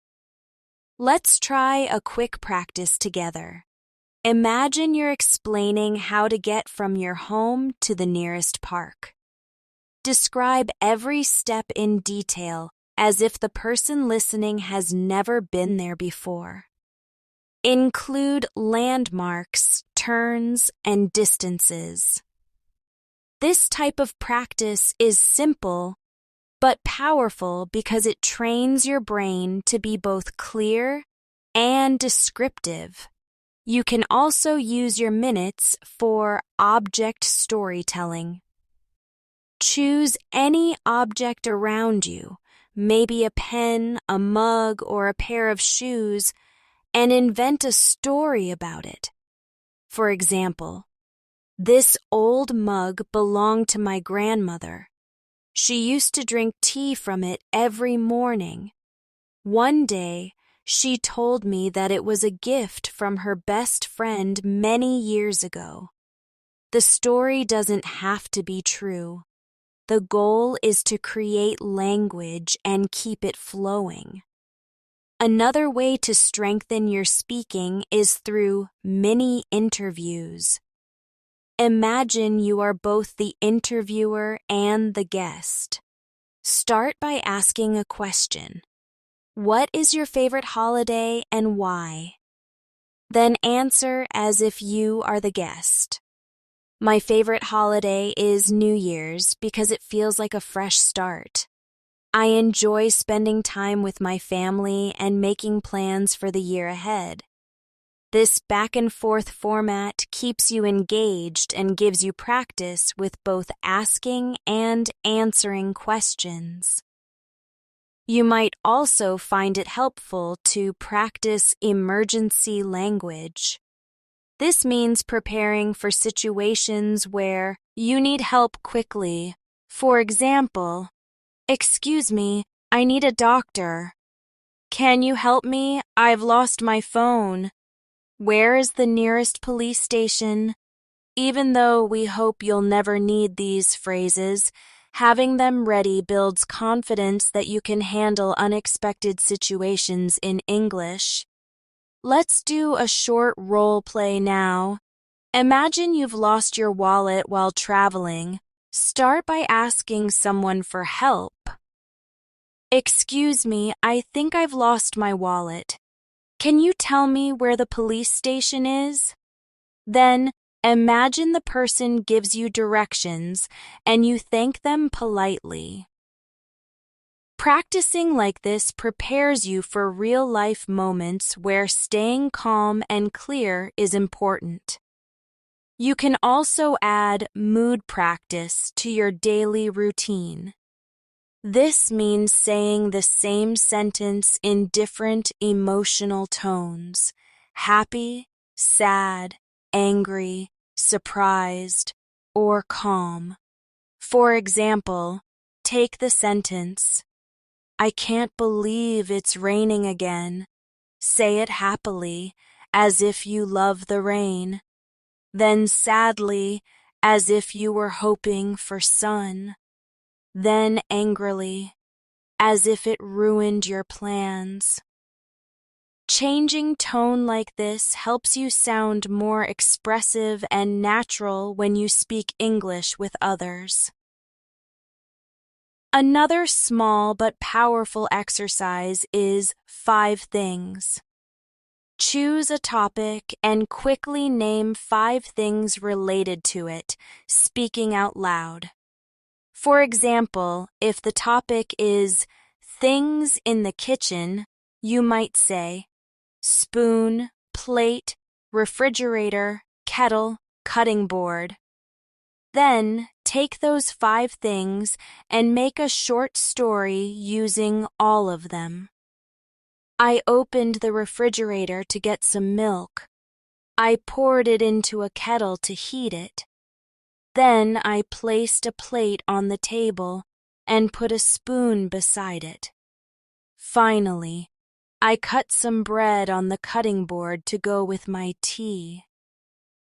Let's try a quick practice together. Imagine you're explaining how to get from your home to the nearest park. Describe every step in detail as if the person listening has never been there before. Include landmarks, turns, and distances. This type of practice is simple but powerful because it trains your brain to be both clear and descriptive. You can also use your minutes for object storytelling. Choose any object around you, maybe a pen, a mug, or a pair of shoes, and invent a story about it. For example, "This old mug belonged to my grandmother. She used to drink tea from it every morning. One day, she told me that it was a gift from her best friend many years ago." The story doesn't have to be true. The goal is to create language and keep it flowing. Another way to strengthen your speaking is through mini interviews. Imagine you are both the interviewer and the guest. Start by asking a question. "What is your favorite holiday and why?" Then answer as if you are the guest. "My favorite holiday is New Year's because it feels like a fresh start. I enjoy spending time with my family and making plans for the year ahead." This back-and-forth format keeps you engaged and gives you practice with both asking and answering questions. You might also find it helpful to practice emergency language. This means preparing for situations where you need help quickly. For example, "Excuse me, I need a doctor." "Can you help me? I've lost my phone." "Where is the nearest police station?" Even though we hope you'll never need these phrases, having them ready builds confidence that you can handle unexpected situations in English. Let's do a short role play now. Imagine you've lost your wallet while traveling. Start by asking someone for help. Excuse me, I think I've lost my wallet. Can you tell me where the police station is? Then, imagine the person gives you directions and you thank them politely. Practicing like this prepares you for real-life moments where staying calm and clear is important. You can also add mood practice to your daily routine. This means saying the same sentence in different emotional tones: happy, sad, angry, surprised, or calm. For example, take the sentence, "I can't believe it's raining again." Say it happily, as if you love the rain. Then sadly, as if you were hoping for sun. Then angrily, as if it ruined your plans. Changing tone like this helps you sound more expressive and natural when you speak English with others. Another small but powerful exercise is 5 things. Choose a topic and quickly name 5 things related to it, speaking out loud. For example, if the topic is things in the kitchen, you might say spoon, plate, refrigerator, kettle, cutting board. Then, take those 5 things and make a short story using all of them. I opened the refrigerator to get some milk. I poured it into a kettle to heat it. Then I placed a plate on the table and put a spoon beside it. Finally, I cut some bread on the cutting board to go with my tea.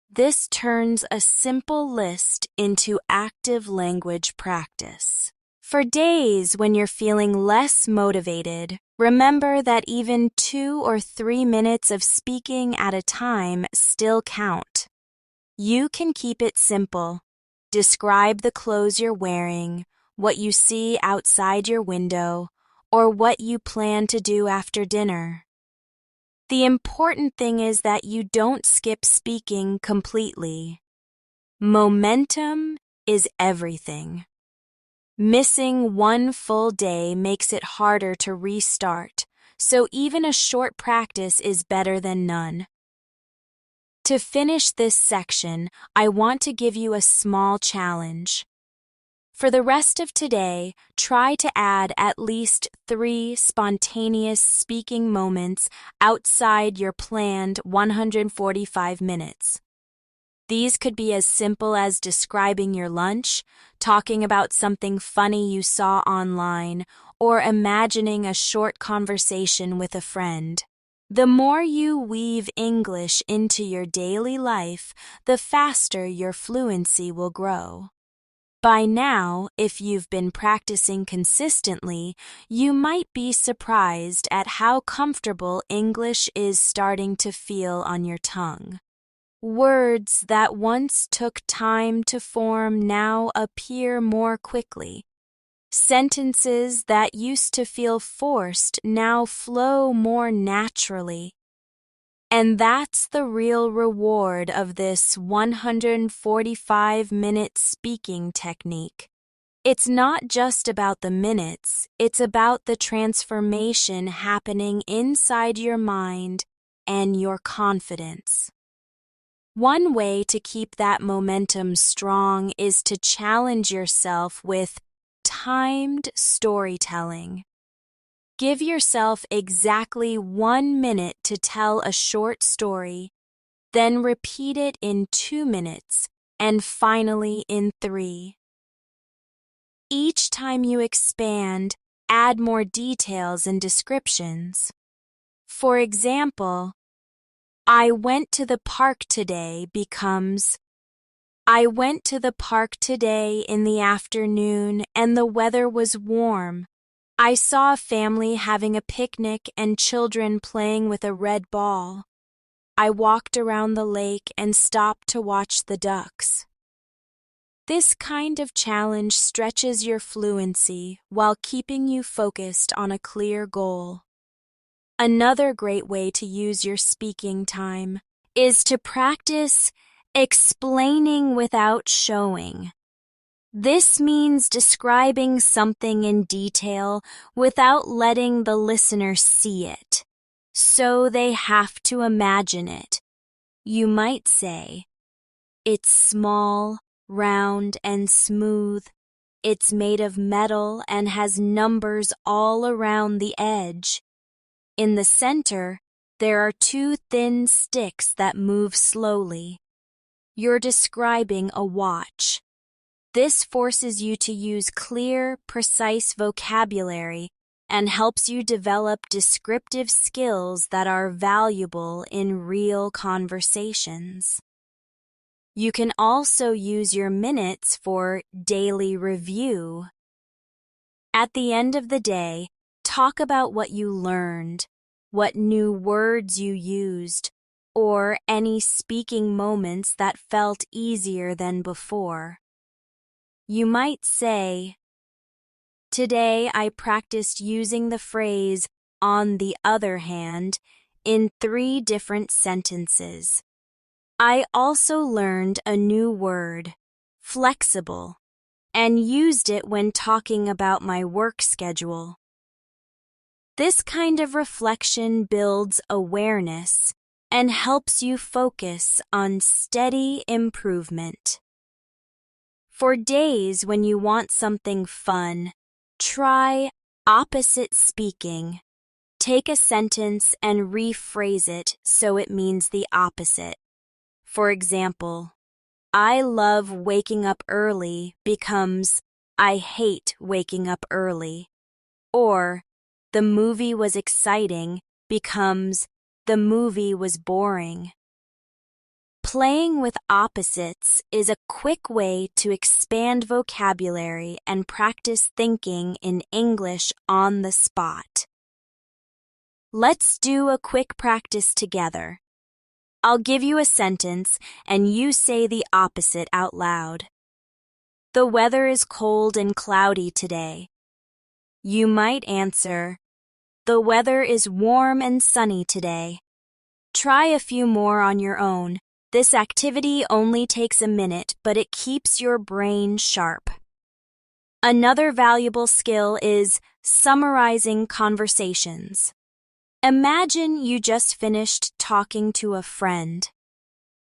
This turns a simple list into active language practice. For days when you're feeling less motivated, remember that even 2 or 3 minutes of speaking at a time still count. You can keep it simple. Describe the clothes you're wearing, what you see outside your window, or what you plan to do after dinner. The important thing is that you don't skip speaking completely. Momentum is everything. Missing 1 full day makes it harder to restart, so even a short practice is better than none. To finish this section, I want to give you a small challenge. For the rest of today, try to add at least 3 spontaneous speaking moments outside your planned 145 minutes. These could be as simple as describing your lunch, talking about something funny you saw online, or imagining a short conversation with a friend. The more you weave English into your daily life, the faster your fluency will grow. By now, if you've been practicing consistently, you might be surprised at how comfortable English is starting to feel on your tongue. Words that once took time to form now appear more quickly. Sentences that used to feel forced now flow more naturally. And that's the real reward of this 145-minute speaking technique. It's not just about the minutes, it's about the transformation happening inside your mind and your confidence. One way to keep that momentum strong is to challenge yourself with timed storytelling. Give yourself exactly 1 minute to tell a short story, then repeat it in 2 minutes, and finally in 3. Each time you expand, add more details and descriptions. For example, I went to the park today becomes, I went to the park today in the afternoon and the weather was warm. I saw a family having a picnic and children playing with a red ball. I walked around the lake and stopped to watch the ducks. This kind of challenge stretches your fluency while keeping you focused on a clear goal. Another great way to use your speaking time is to practice explaining without showing. This means describing something in detail without letting the listener see it, so they have to imagine it. You might say, "It's small, round, and smooth. It's made of metal and has numbers all around the edge. In the center, there are two thin sticks that move slowly." You're describing a watch. This forces you to use clear, precise vocabulary and helps you develop descriptive skills that are valuable in real conversations. You can also use your minutes for daily review. At the end of the day, talk about what you learned, what new words you used, or any speaking moments that felt easier than before. You might say, "Today I practiced using the phrase 'on the other hand' in 3 different sentences. I also learned a new word, flexible, and used it when talking about my work schedule." This kind of reflection builds awareness and helps you focus on steady improvement. For days when you want something fun, try opposite speaking. Take a sentence and rephrase it so it means the opposite. For example, "I love waking up early" becomes "I hate waking up early." Or, "The movie was exciting" becomes "The movie was boring." Playing with opposites is a quick way to expand vocabulary and practice thinking in English on the spot. Let's do a quick practice together. I'll give you a sentence and you say the opposite out loud. "The weather is cold and cloudy today." You might answer, "The weather is warm and sunny today." Try a few more on your own. This activity only takes a minute, but it keeps your brain sharp. Another valuable skill is summarizing conversations. Imagine you just finished talking to a friend.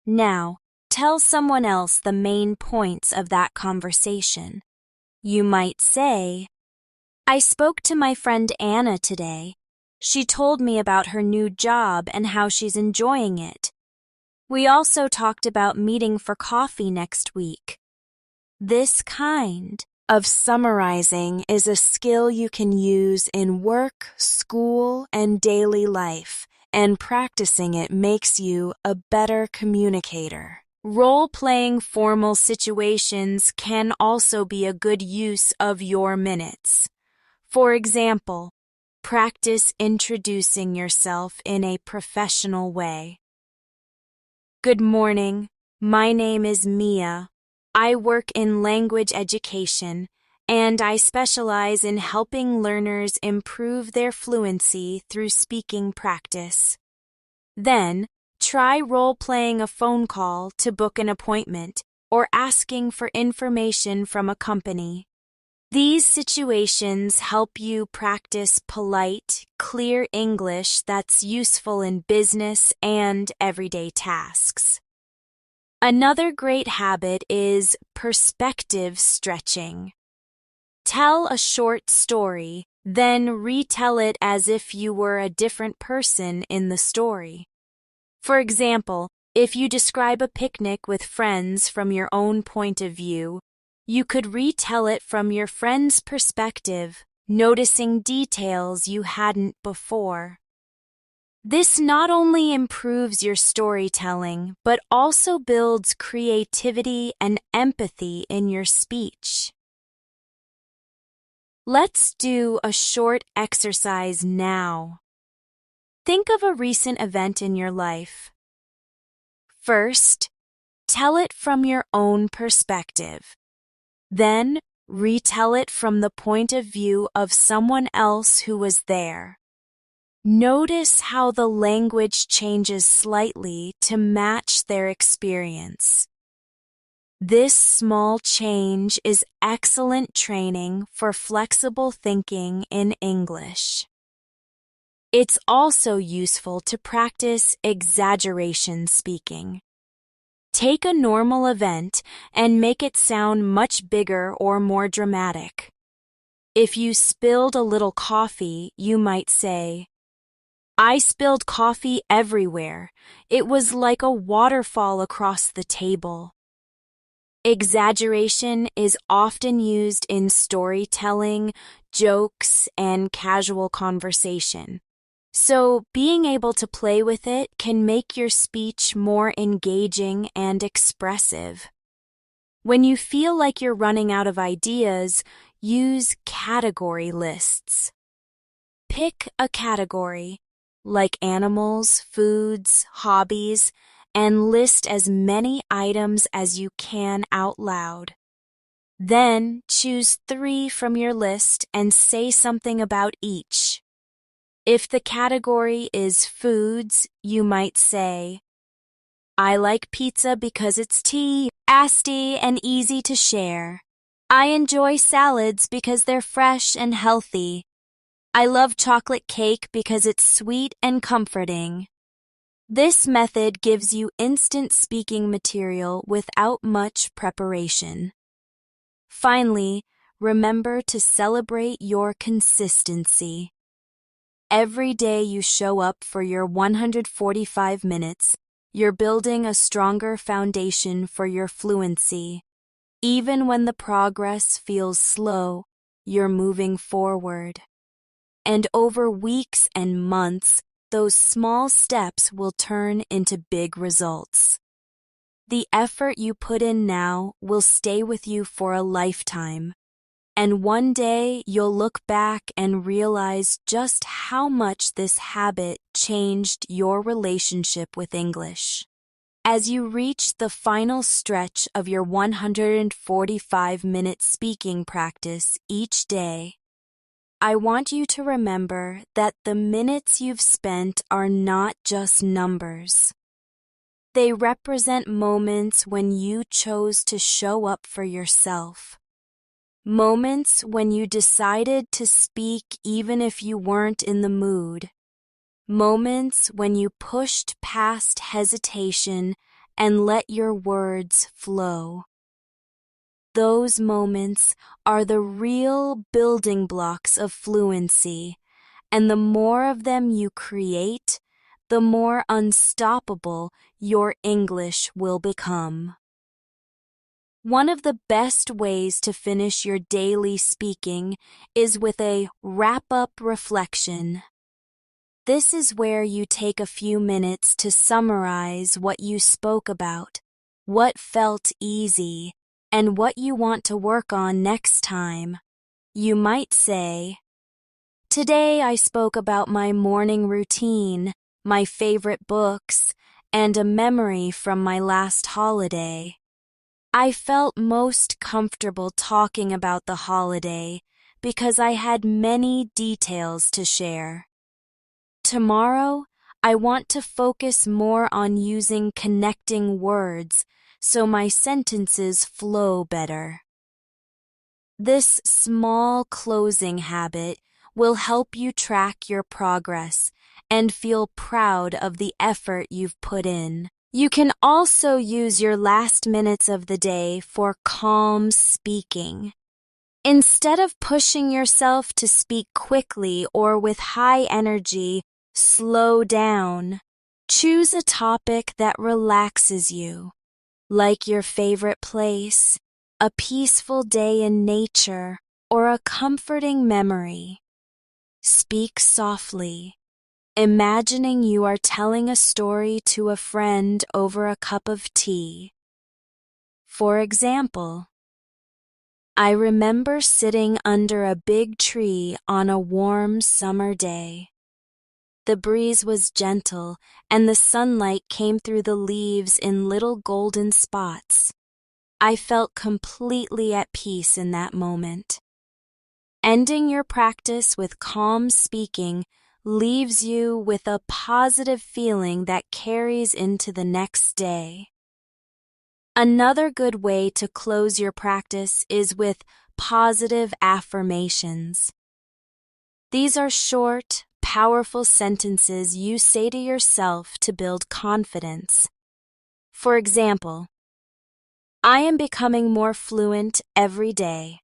Now, tell someone else the main points of that conversation. You might say, "I spoke to my friend Anna today. She told me about her new job and how she's enjoying it. We also talked about meeting for coffee next week." This kind of summarizing is a skill you can use in work, school, and daily life, and practicing it makes you a better communicator. Role-playing formal situations can also be a good use of your minutes. For example, practice introducing yourself in a professional way. "Good morning. My name is Mia. I work in language education, and I specialize in helping learners improve their fluency through speaking practice." Then, try role-playing a phone call to book an appointment or asking for information from a company. These situations help you practice polite, clear English that's useful in business and everyday tasks. Another great habit is perspective stretching. Tell a short story, then retell it as if you were a different person in the story. For example, if you describe a picnic with friends from your own point of view, you could retell it from your friend's perspective, noticing details you hadn't before. This not only improves your storytelling, but also builds creativity and empathy in your speech. Let's do a short exercise now. Think of a recent event in your life. First, tell it from your own perspective. Then, retell it from the point of view of someone else who was there. Notice how the language changes slightly to match their experience. This small change is excellent training for flexible thinking in English. It's also useful to practice exaggeration speaking. Take a normal event and make it sound much bigger or more dramatic. If you spilled a little coffee, you might say, "I spilled coffee everywhere. It was like a waterfall across the table." Exaggeration is often used in storytelling, jokes, and casual conversation. So, being able to play with it can make your speech more engaging and expressive. When you feel like you're running out of ideas, use category lists. Pick a category, like animals, foods, hobbies, and list as many items as you can out loud. Then choose 3 from your list and say something about each. If the category is foods, you might say, "I like pizza because it's tasty and easy to share. I enjoy salads because they're fresh and healthy. I love chocolate cake because it's sweet and comforting." This method gives you instant speaking material without much preparation. Finally, remember to celebrate your consistency. Every day you show up for your 145 minutes, you're building a stronger foundation for your fluency. Even when the progress feels slow, you're moving forward. And over weeks and months, those small steps will turn into big results. The effort you put in now will stay with you for a lifetime. And one day you'll look back and realize just how much this habit changed your relationship with English. As you reach the final stretch of your 145-minute speaking practice each day, I want you to remember that the minutes you've spent are not just numbers. They represent moments when you chose to show up for yourself. Moments when you decided to speak even if you weren't in the mood. Moments when you pushed past hesitation and let your words flow. Those moments are the real building blocks of fluency, and the more of them you create, the more unstoppable your English will become. One of the best ways to finish your daily speaking is with a wrap-up reflection. This is where you take a few minutes to summarize what you spoke about, what felt easy, and what you want to work on next time. You might say, "Today I spoke about my morning routine, my favorite books, and a memory from my last holiday. I felt most comfortable talking about the holiday because I had many details to share. Tomorrow, I want to focus more on using connecting words so my sentences flow better." This small closing habit will help you track your progress and feel proud of the effort you've put in. You can also use your last minutes of the day for calm speaking. Instead of pushing yourself to speak quickly or with high energy, slow down. Choose a topic that relaxes you, like your favorite place, a peaceful day in nature, or a comforting memory. Speak softly, imagining you are telling a story to a friend over a cup of tea. For example, I remember sitting under a big tree on a warm summer day. The breeze was gentle, and the sunlight came through the leaves in little golden spots. I felt completely at peace in that moment. Ending your practice with calm speaking leaves you with a positive feeling that carries into the next day. Another good way to close your practice is with positive affirmations. These are short, powerful sentences you say to yourself to build confidence. For example, I am becoming more fluent every day.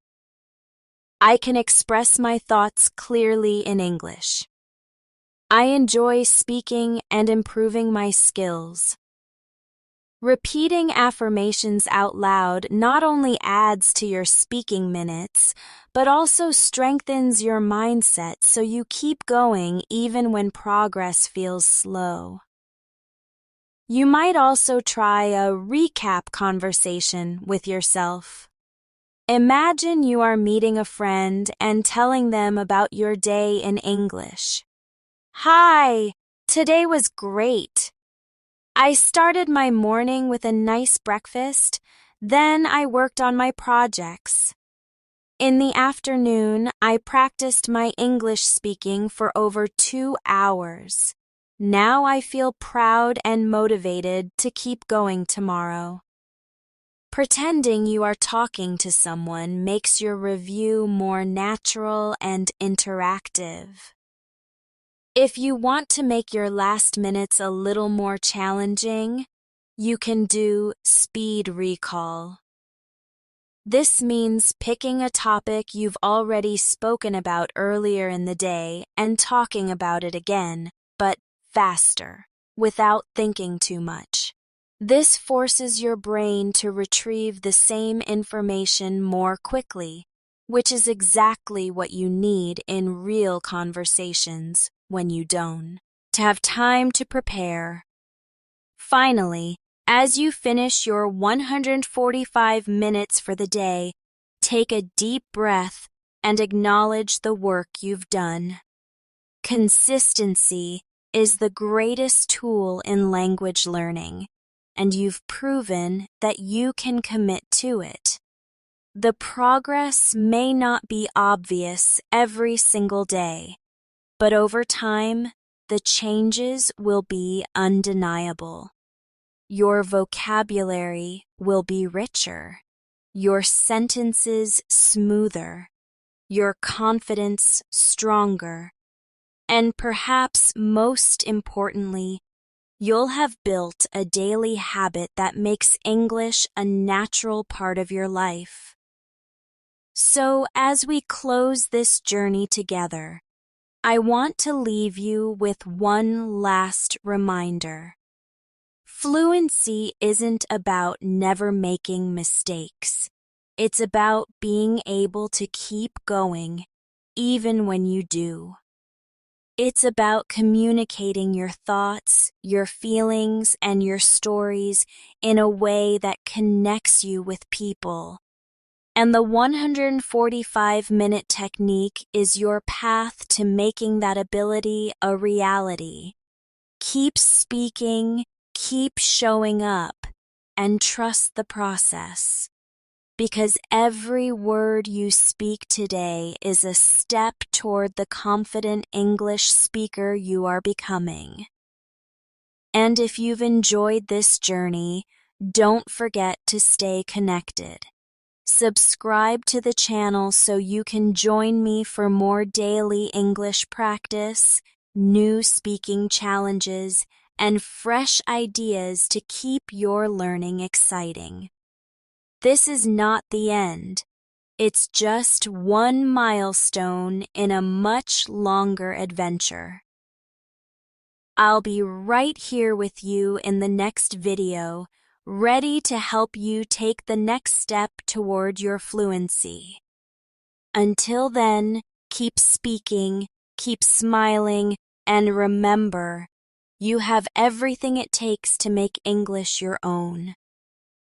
I can express my thoughts clearly in English. I enjoy speaking and improving my skills. Repeating affirmations out loud not only adds to your speaking minutes, but also strengthens your mindset so you keep going even when progress feels slow. You might also try a recap conversation with yourself. Imagine you are meeting a friend and telling them about your day in English. Hi, today was great. I started my morning with a nice breakfast, then I worked on my projects. In the afternoon, I practiced my English speaking for over 2 hours. Now I feel proud and motivated to keep going tomorrow. Pretending you are talking to someone makes your review more natural and interactive. If you want to make your last minutes a little more challenging, you can do speed recall. This means picking a topic you've already spoken about earlier in the day and talking about it again, but faster, without thinking too much. This forces your brain to retrieve the same information more quickly, which is exactly what you need in real conversations when you don't. To have time to prepare. Finally, as you finish your 145 minutes for the day, take a deep breath and acknowledge the work you've done. Consistency is the greatest tool in language learning, and you've proven that you can commit to it. The progress may not be obvious every single day, but over time, the changes will be undeniable. Your vocabulary will be richer, your sentences smoother, your confidence stronger, and perhaps most importantly, you'll have built a daily habit that makes English a natural part of your life. So as we close this journey together, I want to leave you with one last reminder. Fluency isn't about never making mistakes. It's about being able to keep going, even when you do. It's about communicating your thoughts, your feelings, and your stories in a way that connects you with people. And the 145-minute technique is your path to making that ability a reality. Keep speaking, keep showing up, and trust the process. Because every word you speak today is a step toward the confident English speaker you are becoming. And if you've enjoyed this journey, don't forget to stay connected. Subscribe to the channel so you can join me for more daily English practice, new speaking challenges, and fresh ideas to keep your learning exciting. This is not the end. It's just one milestone in a much longer adventure. I'll be right here with you in the next video, ready to help you take the next step toward your fluency. Until then, keep speaking, keep smiling, and remember, you have everything it takes to make English your own.